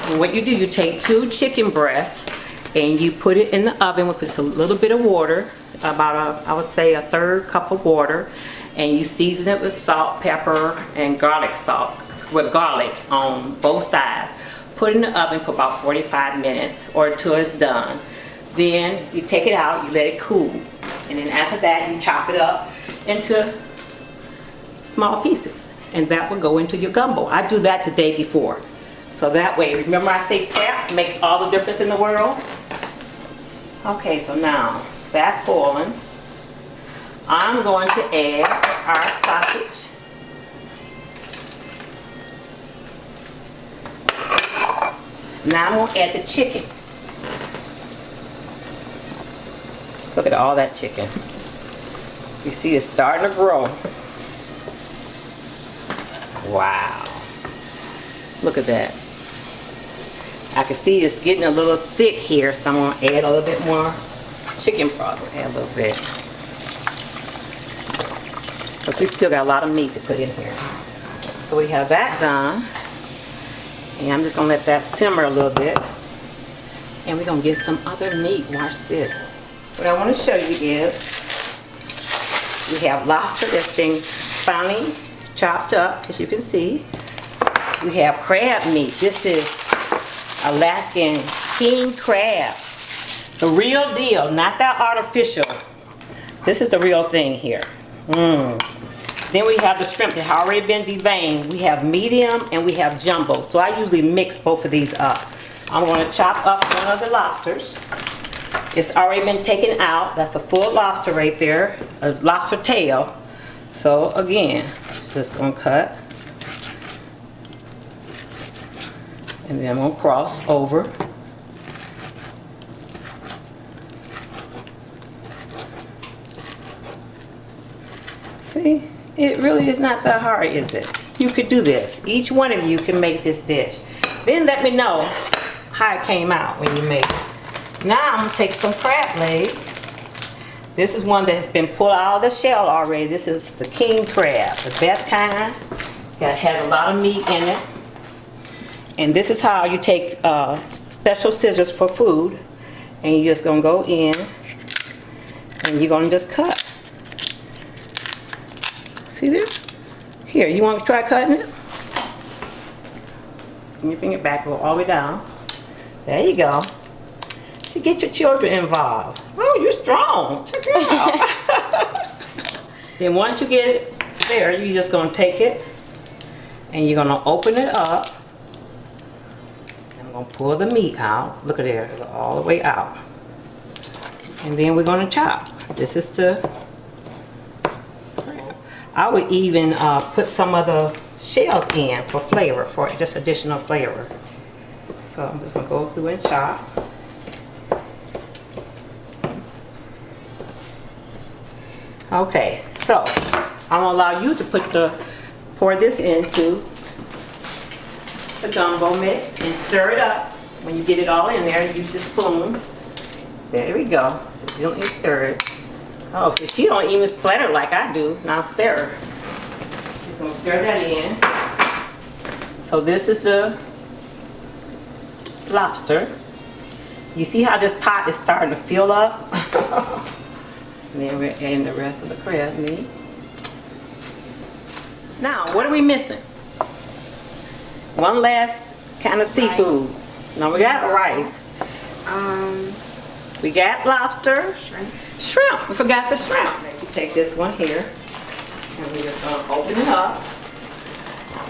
And what you do, you take 2 chicken breasts, and you put it in the oven with just a little bit of water, about I would say 1/3 cup of water, and you season it with salt, pepper, and garlic salt, with garlic on both sides. Put it in the oven for about 45 minutes or until it's done. Then you take it out, you let it cool. And then after that, you chop it up into small pieces. And that will go into your gumbo. I do that the day before. So that way, remember I say prep makes all the difference in the world? Okay, so now that's boiling. I'm going to add our sausage. Now I'm going to add the chicken. Look at all that chicken. You see it's starting to grow. Wow. Look at that. I can see it's getting a little thick here, so I'm going to add a little bit more chicken broth. Add a little bit. Because we still got a lot of meat to put in here. So we have that done. And I'm just going to let that simmer a little bit. And we're going to get some other meat. Watch this. What I want to show you is we have lobster that's been finely chopped up, as you can see. We have crab meat. This is Alaskan king crab. The real deal, not that artificial. This is the real thing here. Then we have the shrimp that have already been deveined. We have medium and we have jumbo. So I usually mix both of these up. I'm going to chop up one of the lobsters. It's already been taken out. That's a full lobster right there, a lobster tail. So again, just gonna cut. And then I'm gonna cross over. See, it really is not that hard, is it? You could do this. Each one of you can make this dish. Then let me know how it came out when you made it. Now I'm gonna take some crab leg. This is one that has been pulled out of the shell already. This is the king crab, the best kind. It has a lot of meat in it. And this is how you take special scissors for food. And you're just gonna go in and you're gonna just cut. See this? Here, you want to try cutting it? Bring your finger back, go all the way down. There you go. See, get your children involved. Oh, you're strong. Check it out. Then once you get it there, you're just going to take it and you're going to open it up. I'm going to pull the meat out. Look at there, it'll go all the way out. And then we're going to chop. This is the I would even put some of the shells in for flavor, for just additional flavor. So I'm just gonna go through and chop. Okay, so I'm gonna allow you to pour this into the gumbo mix and stir it up. When you get it all in there, use the spoon. There we go. Just gently stir it. Oh, so she don't even splatter like I do. Now stir. Just gonna stir that in. So this is a lobster. You see how this pot is starting to fill up? And then we're adding the rest of the crab meat. Now, what are we missing? One last kind of seafood. Now we got rice. We got lobster. Shrimp. We forgot the shrimp. You take this one here, and we're just gonna open it up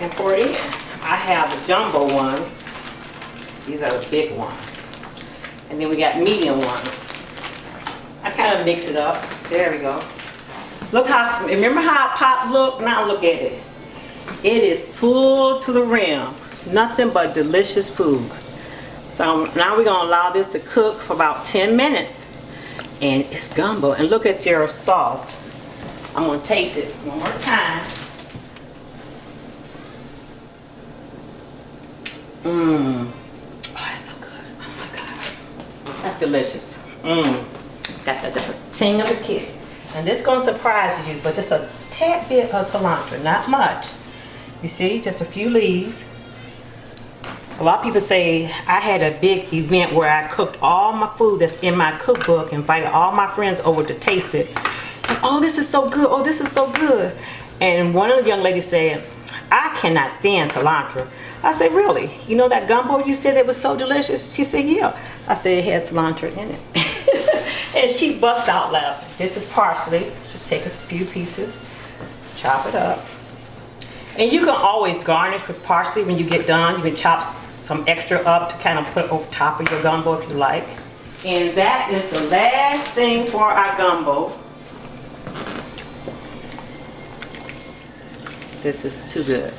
and pour it in. I have the jumbo ones. These are the big ones. And then we got medium ones. I kind of mix it up. There we go. Look how, remember how a pot looked? Now look at it. It is full to the rim. Nothing but delicious food. So now we're gonna allow this to cook for about 10 minutes. And it's gumbo. And look at your sauce. I'm gonna taste it one more time. Mmm. Oh, that's so good. Oh my God. That's delicious. Mmm. Got that, just a ting of a kick. And this gonna surprise you, but just a tad bit of cilantro, not much. You see, just a few leaves. A lot of people say I had a big event where I cooked all my food that's in my cookbook, invited all my friends over to taste it. Like, oh, this is so good. Oh, this is so good. And one of the young ladies said, I cannot stand cilantro. I said, really? You know that gumbo you said that was so delicious? She said, yeah. I said, it had cilantro in it. And she bust out laughing. This is parsley. Just take a few pieces, chop it up. And you can always garnish with parsley when you get done. You can chop some extra up to kind of put over top of your gumbo if you like. And that is the last thing for our gumbo. This is too good.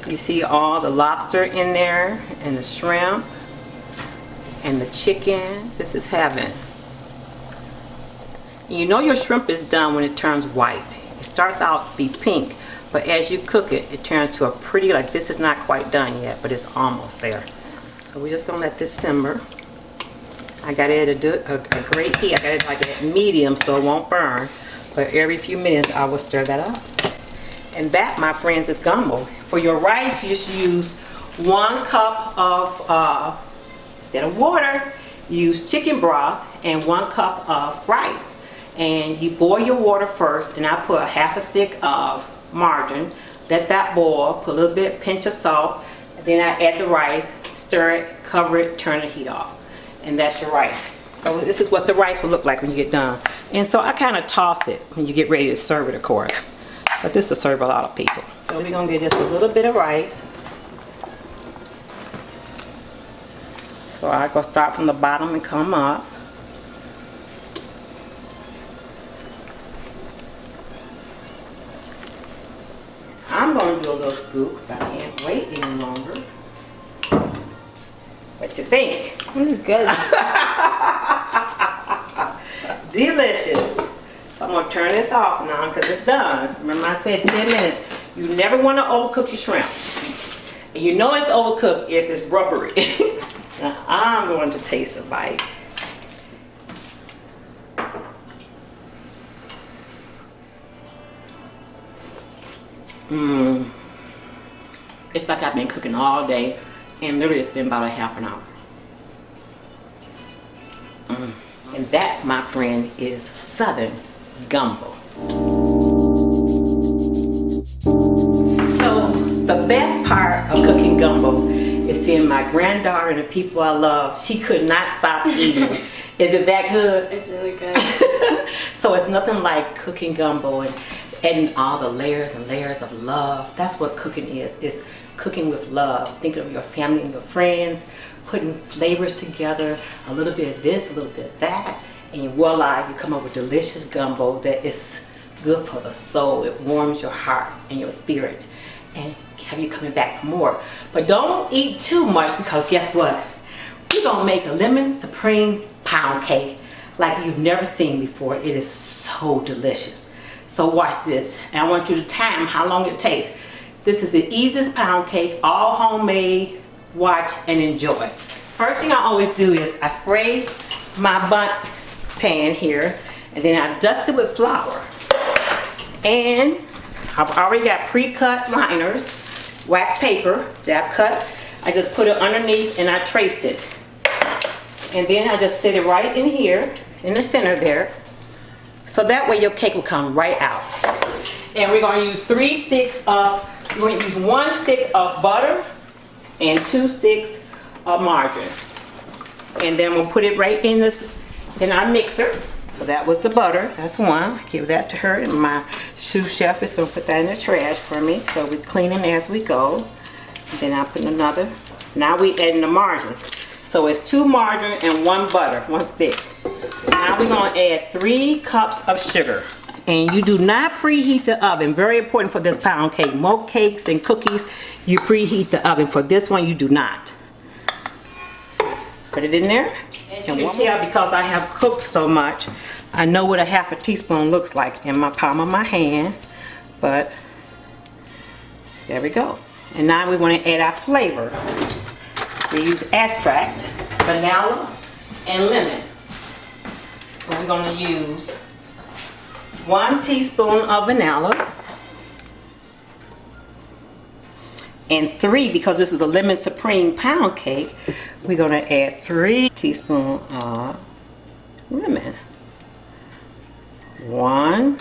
You see all the lobster in there, and the shrimp, and the chicken. This is heaven. You know your shrimp is done when it turns white. It starts out to be pink, but as you cook it, it turns to a pretty, like this is not quite done yet, but it's almost there. So we're just gonna let this simmer. I got it at a great heat. I got it like at medium so it won't burn. But every few minutes I will stir that up. And that, my friends, is gumbo. For your rice, you just use 1 cup of, instead of water, use chicken broth and 1 cup of rice. And you boil your water first, and I put 1/2 stick of margarine. Let that boil, put a little bit, pinch of salt, and then I add the rice, stir it, cover it, turn the heat off. And that's your rice. So this is what the rice will look like when you get done. And so I kind of toss it when you get ready to serve it, of course. But this will serve a lot of people. So we're gonna get just a little bit of rice. So I go start from the bottom and come up. I'm gonna do a little scoop because I can't wait any longer. What you think? Good. Delicious. So I'm gonna turn this off now because it's done. Remember I said 10 minutes. You never want to overcook your shrimp. And you know it's overcooked if it's rubbery. Now I'm going to taste a bite. It's like I've been cooking all day, and literally it's been about a half an hour. And that, my friend, is Southern gumbo. So the best part of cooking gumbo is seeing my granddaughter and the people I love. She could not stop eating. Is it that good? It's really good. So it's nothing like cooking gumbo and adding all the layers and layers of love. That's what cooking is. It's cooking with love. Thinking of your family and your friends, putting flavors together, a little bit of this, a little bit of that, and voila, you come up with delicious gumbo that is good for the soul. It warms your heart and your spirit and have you coming back for more. But don't eat too much, because guess what? We're gonna make a lemon supreme pound cake like you've never seen before. It is so delicious. So watch this, and I want you to time how long it takes. This is the easiest pound cake, all homemade. Watch and enjoy. First thing I always do is I spray my bundt pan here, and then I dust it with flour. And I've already got pre-cut liners, wax paper that I cut. I just put it underneath and I traced it. And then I just sit it right in here, in the center there. So that way your cake will come right out. And we're gonna use 3 sticks of, we're gonna use 1 stick of butter and 2 sticks of margarine. And then we'll put it right in our mixer. So that was the butter, that's one. Give that to her, and my sous chef is gonna put that in the trash for me. So we're cleaning as we go. And then I'll put another. Now we adding the margarine. So it's 2 margarine and 1 butter, 1 stick. Now we're gonna add 3 cups of sugar. And you do not preheat the oven. Very important for this pound cake. Most cakes and cookies, you preheat the oven. For this one, you do not. Put it in there. As you can tell, because I have cooked so much, I know what a half a teaspoon looks like in my palm of my hand. But there we go. And now we want to add our flavor. We use extract, vanilla, and lemon. So we're going to use 1 teaspoon of vanilla and 3, because this is a lemon supreme pound cake, we're going to add 3 teaspoons of lemon. 1,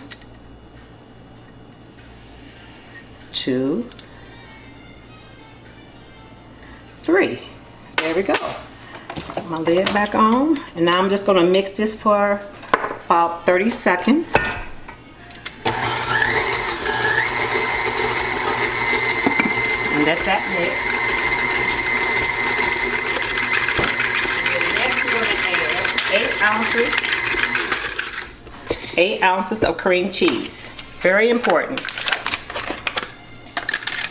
2, 3. There we go. Put my lid back on, and now I'm just going to mix this for about 30 seconds. And let that mix. And next we're going to add 8 ounces of cream cheese. Very important.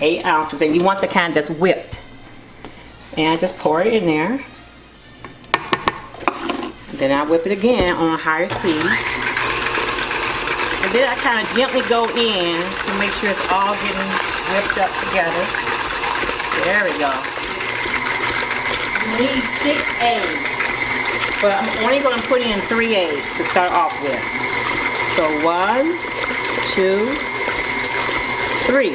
8 ounces, and you want the kind that's whipped. And I just pour it in there. And then I whip it again on a higher speed. And then I kind of gently go in to make sure it's all getting whipped up together. There we go. You need 6 eggs. But I'm only going to put in 3 eggs to start off with. So 1, 2, 3.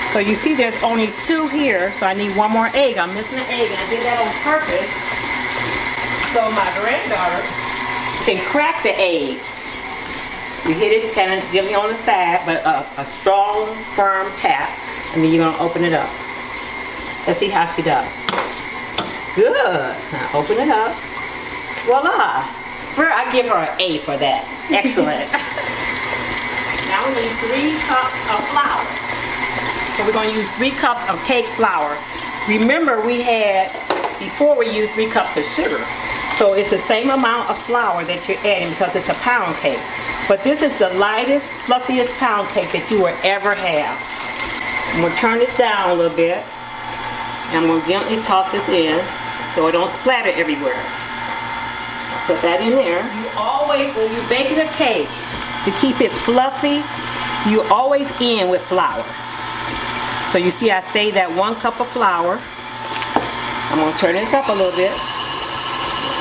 So you see there's only 2 here, so I need 1 more egg. I'm missing an egg, and I did that on purpose so my granddaughter can crack the egg. You hit it kind of gently on the side, but a strong, firm tap, and then you're going to open it up. Let's see how she does. Good. Now open it up. Voila. I give her an A for that. Excellent. Now we need 3 cups of flour. So we're going to use 3 cups of cake flour. Remember, we had, before we used 3 cups of sugar. So it's the same amount of flour that you're adding because it's a pound cake. But this is the lightest, fluffiest pound cake that you will ever have. I'm going to turn this down a little bit. And I'm going to gently toss this in so it don't splatter everywhere. Put that in there. You always, when you're baking a cake, to keep it fluffy, you always end with flour. So you see I say that 1 cup of flour. I'm gonna turn this up a little bit.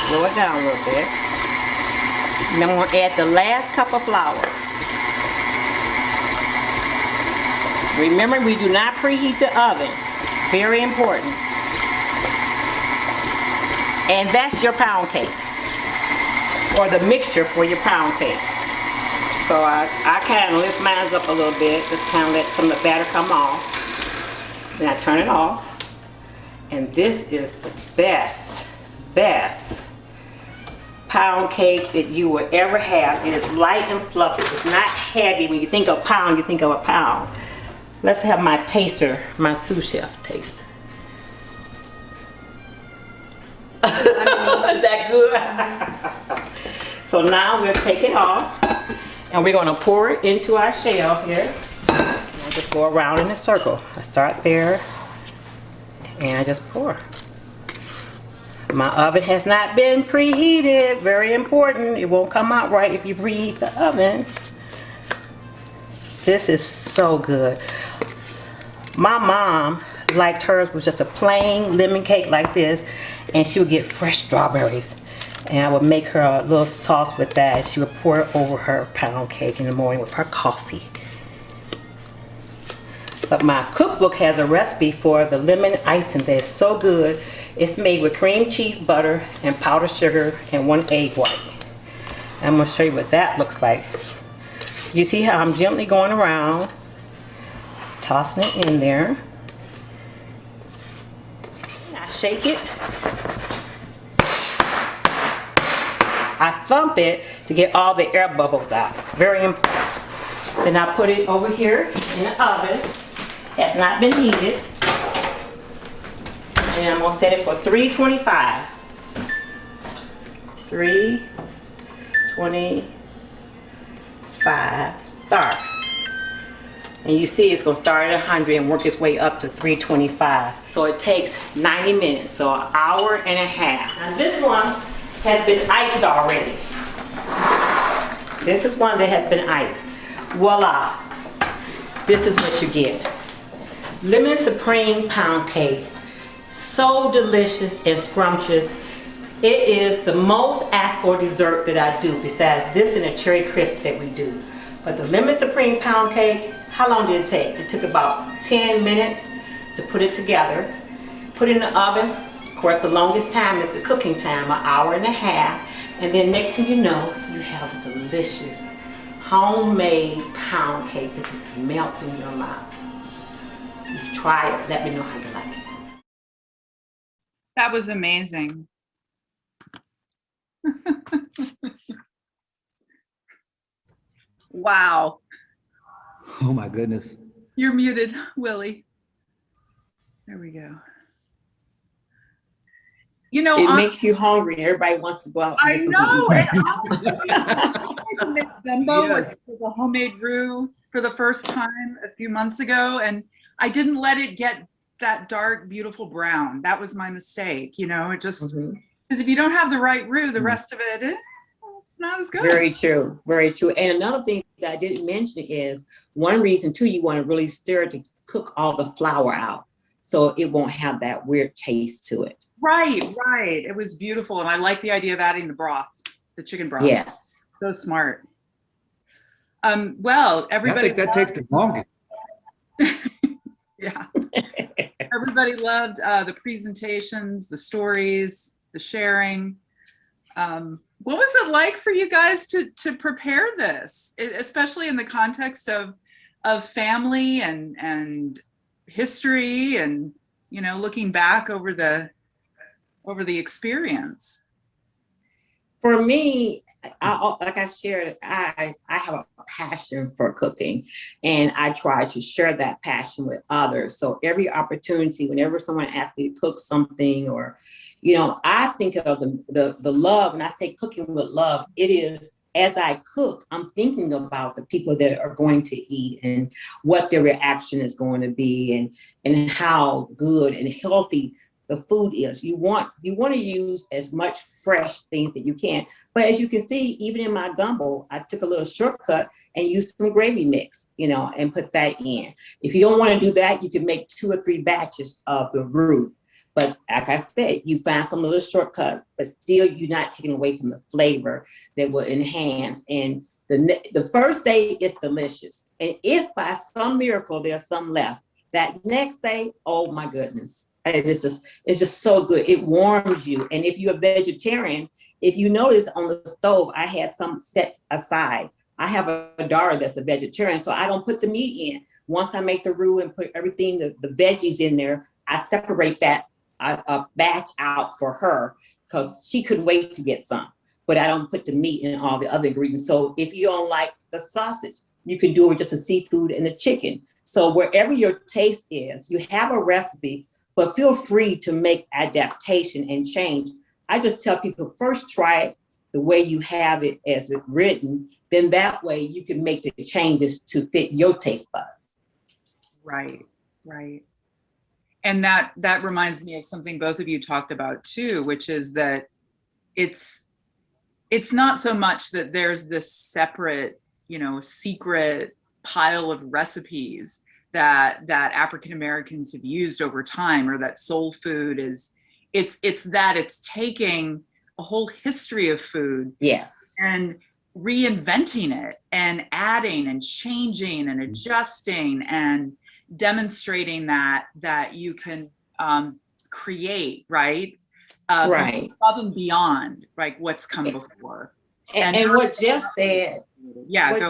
Slow it down a little bit. And I'm gonna add the last cup of flour. Remember, we do not preheat the oven. Very important. And that's your pound cake, or the mixture for your pound cake. So I kind of lift mine up a little bit, just kind of let some of the batter come off. Then I turn it off. And this is the best pound cake that you will ever have. It is light and fluffy. It's not heavy. When you think of pound, you think of a pound. Let's have my taster, my sous chef taste. Is that good? So now we'll take it off and we're gonna pour it into our shell here. I'll just go around in a circle. I start there and I just pour. My oven has not been preheated. Very important. It won't come out right if you preheat the oven. This is so good. My mom liked hers was just a plain lemon cake like this, and she would get fresh strawberries. And I would make her a little sauce with that. She would pour it over her pound cake in the morning with her coffee. But my cookbook has a recipe for the lemon icing that is so good. It's made with cream cheese, butter, and powdered sugar, and 1 egg white. I'm gonna show you what that looks like. You see how I'm gently going around, tossing it in there. I shake it. I thump it to get all the air bubbles out. Very important. Then I put it over here in the oven. Has not been heated. And I'm gonna set it for 325. 325, start. And you see it's gonna start at 100 and work its way up to 325. So it takes 90 minutes, so an hour and a half. Now this one has been iced already. This is one that has been iced. Voila, this is what you get. Lemon Supreme pound cake. So delicious and scrumptious. It is the most asked for dessert that I do, besides this and a cherry crisp that we do. But the Lemon Supreme pound cake, how long did it take? It took about 10 minutes to put it together. Put it in the oven. Of course, the longest time is the cooking time, an hour and a half. And then next thing you know, you have a delicious homemade pound cake that just melts in your mouth. You try it, let me know how you like it. That was amazing. Wow. Oh my goodness. You're muted, Willie. There we go. You know, It makes you hungry. Everybody wants to go out. I And know. get And honestly, I made gumbo with a homemade roux for the first time a few months ago, and I didn't let it get that dark, beautiful brown. That was my mistake. You know, it just because if you don't have the right roux, the rest of it, it's not as good. Very true. Very true. And another thing that I didn't mention is one reason too, you want to really stir it to cook all the flour out, so it won't have that weird taste to it. Right, right. It was beautiful. And I like the idea of adding the broth, the chicken broth. Yes. So smart. Well, everybody. I think that takes the longest. Yeah. Everybody loved the presentations, the stories, the sharing. What was it like for you guys to prepare this, especially in the context of family and history and, you know, looking back over the experience? For me, like I shared, I have a passion for cooking, and I try to share that passion with others. So every opportunity, whenever someone asks me to cook something, or, you know, I think of the love, and I say cooking with love. It is, as I cook, I'm thinking about the people that are going to eat and what their reaction is going to be, and how good and healthy the food is. You want to use as much fresh things that you can. But as you can see, even in my gumbo, I took a little shortcut and used some gravy mix, and put that in. If you don't want to do that, you can make 2 or 3 batches of the roux. But like I said, you find some little shortcuts, but still you're not taking away from the flavor that will enhance. And the first day is delicious. And if by some miracle there's some left, that next day, oh my goodness, it's just so good. It warms you. And if you're a vegetarian, if you notice on the stove, I had some set aside. I have a daughter that's a vegetarian, so I don't put the meat in. Once I make the roux and put everything, the veggies in there, I separate that a batch out for her because she couldn't wait to get some. But I don't put the meat and all the other ingredients. So if you don't like the sausage, you can do it with just the seafood and the chicken. So wherever your taste is, you have a recipe, but feel free to make adaptation and change. I just tell people first try it the way you have it as it written, then that way you can make the changes to fit your taste buds. Right. And that reminds me of something both of you talked about too, which is that it's not so much that there's this separate, secret pile of recipes that African Americans have used over time, or that soul food is. It's that it's taking a whole history of food, yes, and reinventing it and adding and changing and adjusting and demonstrating that you can create, right? Right. Above and beyond, right, what's come before. And what Jeff said,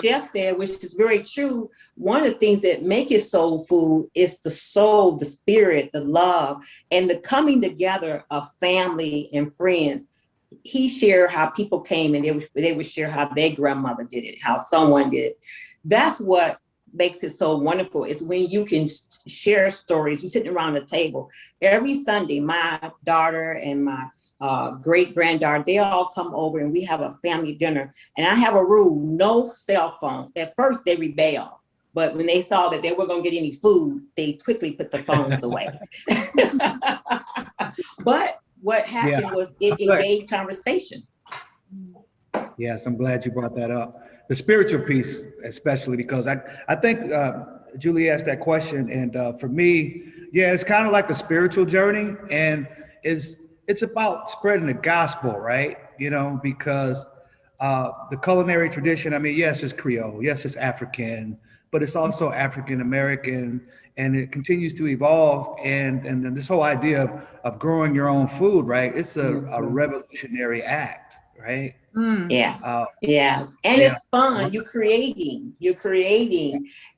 Jeff said, which is very true, one of the things that make it soul food is the soul, the spirit, the love, and the coming together of family and friends. He shared how people came and they would share how their grandmother did it, how someone did it. That's what makes it so wonderful, is when you can share stories. You're sitting around the table. Every Sunday, my daughter and my great granddaughter, they all come over and we have a family dinner. And I have a rule, no cell phones. At first they rebelled, but when they saw that they weren't gonna get any food, they quickly put the phones away. But what happened was it engaged conversation. Yes, I'm glad you brought that up. The spiritual piece, especially, because I think Julie asked that question, and for me, it's kind of like a spiritual journey, and it's about spreading the gospel, right? Because the culinary tradition, yes, it's Creole, yes, it's African, but it's also African American, and it continues to evolve. And then this whole idea of growing your own food, right? It's a revolutionary act, right? Yes. And it's fun. You're creating,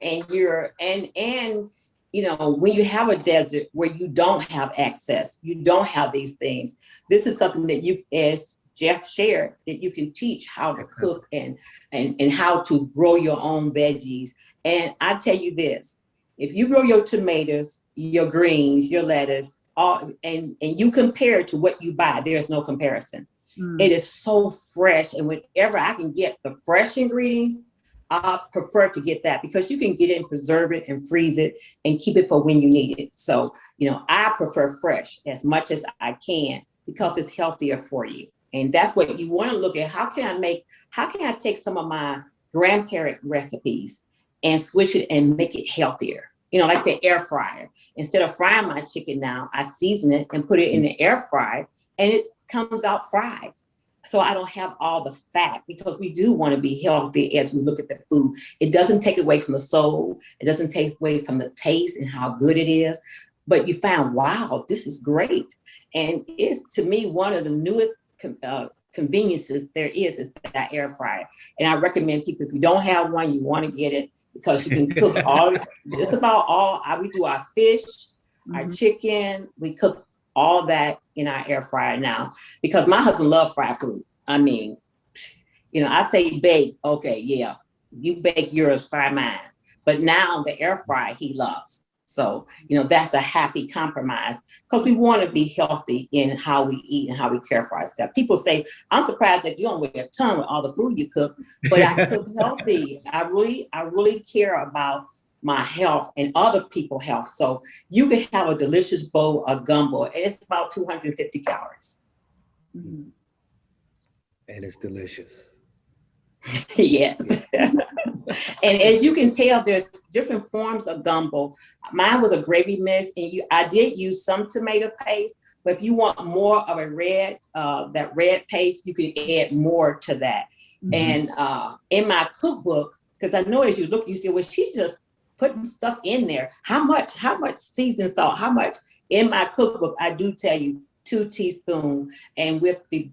and when you have a desert where you don't have access, you don't have these things, this is something that you, as Jeff shared, that you can teach how to cook and how to grow your own veggies. And I tell you this, if you grow your tomatoes, your greens, your lettuce, and you compare it to what you buy, there's no comparison. It is so fresh, and whenever I can get the fresh ingredients, I prefer to get that, because you can get it and preserve it and freeze it and keep it for when you need it. So, I prefer fresh as much as I can because it's healthier for you. And that's what you want to look at. How can I take some of my grandparent recipes and switch it and make it healthier? Like the air fryer. Instead of frying my chicken now, I season it and put it in the air fryer, and it comes out fried. So I don't have all the fat, because we do want to be healthy as we look at the food. It doesn't take away from the soul. It doesn't take away from the taste and how good it is. But you find, wow, this is great. And it's, to me, one of the newest conveniences there is that air fryer. And I recommend people, if you don't have one, you want to get it, because you can cook just about all. We do our fish, our chicken, we cook all that in our air fryer now, because my husband loves fried food. I say bake, okay, yeah, you bake yours, fry mine. But now the air fryer he loves. So, that's a happy compromise, because we want to be healthy in how we eat and how we care for ourselves. People say, I'm surprised that you don't weigh a ton with all the food you cook, but I cook healthy. I really care about my health and other people's health. So you can have a delicious bowl of gumbo. It's about 250 calories. Mhm. And it's delicious. Yes. And as you can tell, there's different forms of gumbo. Mine was a gravy mix, and I did use some tomato paste, but if you want more of a red, that red paste, you can add more to that. Mhm. And in my cookbook, because I know as you look, you say, well, she's just putting stuff in there. How much seasoned salt? How much? In my cookbook, I do tell you 2 teaspoons. And with the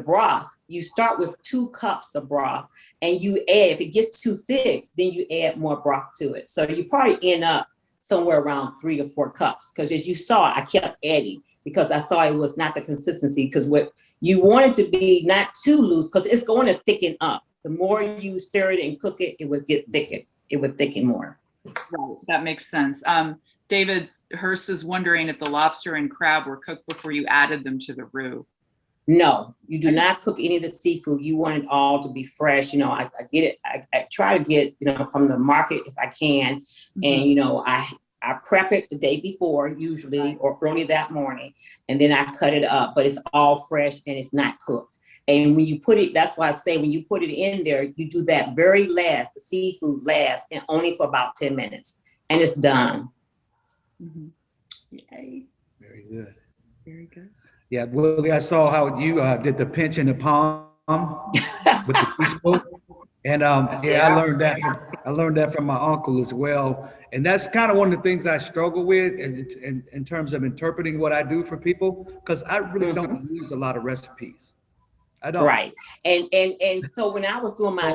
broth, you start with 2 cups of broth, and you add, if it gets too thick, then you add more broth to it. So you probably end up somewhere around 3 to 4 cups. Because as you saw, I kept adding because I saw it was not the consistency. Because what you want it to be not too loose, because it's going to thicken up. The more you stir it and cook it, it would get thicker. It would thicken more. Right, that makes sense. David Hurst is wondering if the lobster and crab were cooked before you added them to the roux. No, you do not cook any of the seafood. You want it all to be fresh. You know, I get it. I try to get, you know, from the market if I can. Mm-hmm. And, you know, I prep it the day before usually, or early that morning, and then I cut it up, but it's all fresh and it's not cooked. And when you put it, that's why I say when you put it in there, you do that very last, the seafood last, and only for about 10 minutes, and it's done. Mm-hmm. Yay. Very good. Very good. Yeah, Willie, I saw how you did the pinch in the palm with the teaspoon. And yeah, I learned that from my uncle as well. And that's kind of one of the things I struggle with in terms of interpreting what I do for people, because I really don't use a lot of recipes. I don't. Right. And so when I was doing my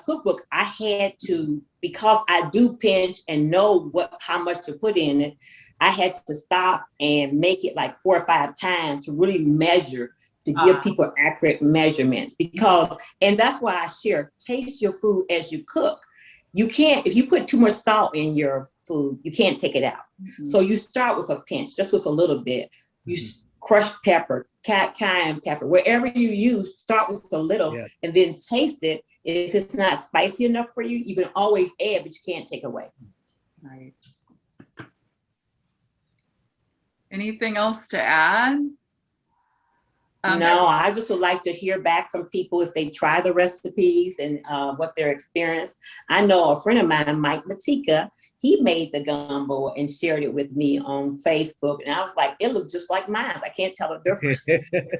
cookbook, I had to, because I do pinch and know how much to put in it, I had to stop and make it like 4 or 5 times to really measure, to give people accurate measurements. Because, and that's why I share, taste your food as you cook. You can't, if you put too much salt in your food, you can't take it out. Mm-hmm. So you start with a pinch, just with a little bit. You crushed pepper, cayenne pepper, wherever you use, start with a little and then taste it. If it's not spicy enough for you, you can always add, but you can't take away. Right. Anything else to add? No, I just would like to hear back from people if they try the recipes and what their experience. I know a friend of mine, Mike Matika, he made the gumbo and shared it with me on Facebook. And I was like, it looked just like mine. I can't tell the difference.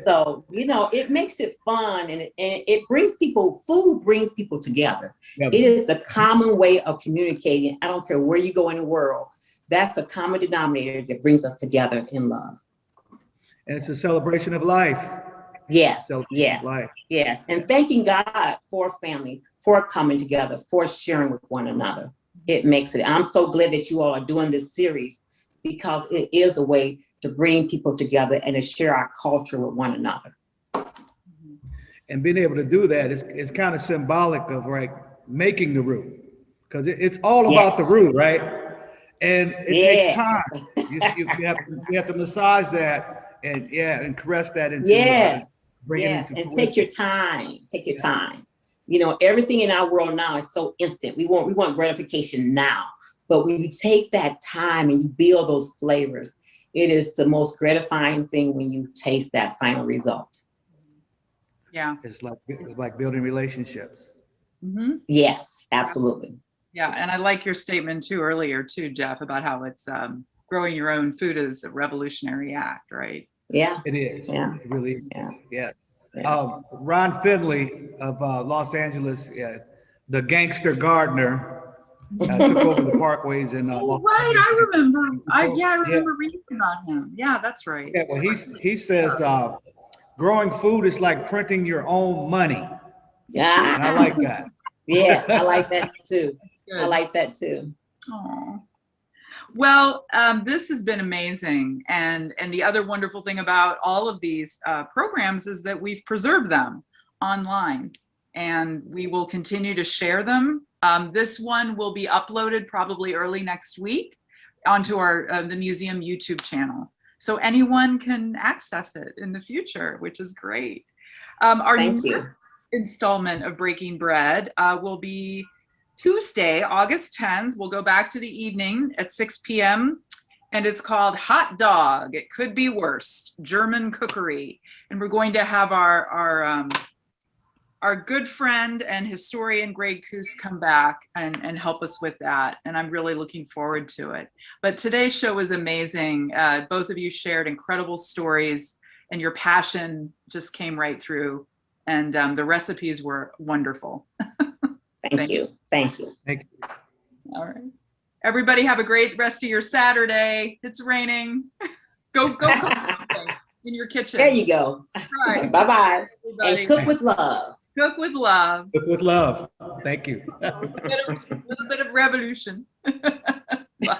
So, you know, it makes it fun, and it brings people, food brings people together. Yep. It is a common way of communicating. I don't care where you go in the world. That's the common denominator that brings us together in love. And it's a celebration of life. Yes, yes. And thanking God for family, for coming together, for sharing with one another. It makes it. I'm so glad that you all are doing this series, because it is a way to bring people together and to share our culture with one another. And being able to do that is kind of symbolic of making the roux, because it's all about the roux, right? And it takes time. You have to massage that. And caress that into bring it into and take your time. Take your time. You know, everything in our world now is so instant. We want gratification now. But when you take that time and you build those flavors, it is the most gratifying thing when you taste that final result. Yeah, it's like building relationships. Mm-hmm. Yes, absolutely. Yeah, and I like your statement too earlier too, Jeff, about how it's growing your own food is a revolutionary act, right? Yeah, it is. Yeah, it really is. Yeah. Ron Finley of Los Angeles, the gangster gardener, took over the parkways in. Right, I remember. I remember reading about him. Yeah, that's right. Yeah, well, he says growing food is like printing your own money. Yeah, and I like that. Yes, I like that too. I like that too. Aww. Well, this has been amazing. And the other wonderful thing about all of these programs is that we've preserved them online, and we will continue to share them. This one will be uploaded probably early next week onto the museum YouTube channel. So anyone can access it in the future, which is great. Our next installment of Breaking Bread will be Tuesday, August 10th. We'll go back to the evening at 6 p.m. and it's called Hot Dog. It Could Be Worse, German Cookery. And we're going to have our good friend and historian Greg Coos come back and help us with that. And I'm really looking forward to it. But today's show was amazing. Both of you shared incredible stories and your passion just came right through. And the recipes were wonderful. Thank you. Thank you. Thank you. All right. Everybody have a great rest of your Saturday. It's raining. Go cook something in your kitchen. There you go. All right. Bye-bye. Everybody. And cook with love. Cook with love. Cook with love. Thank you. A little bit of revolution.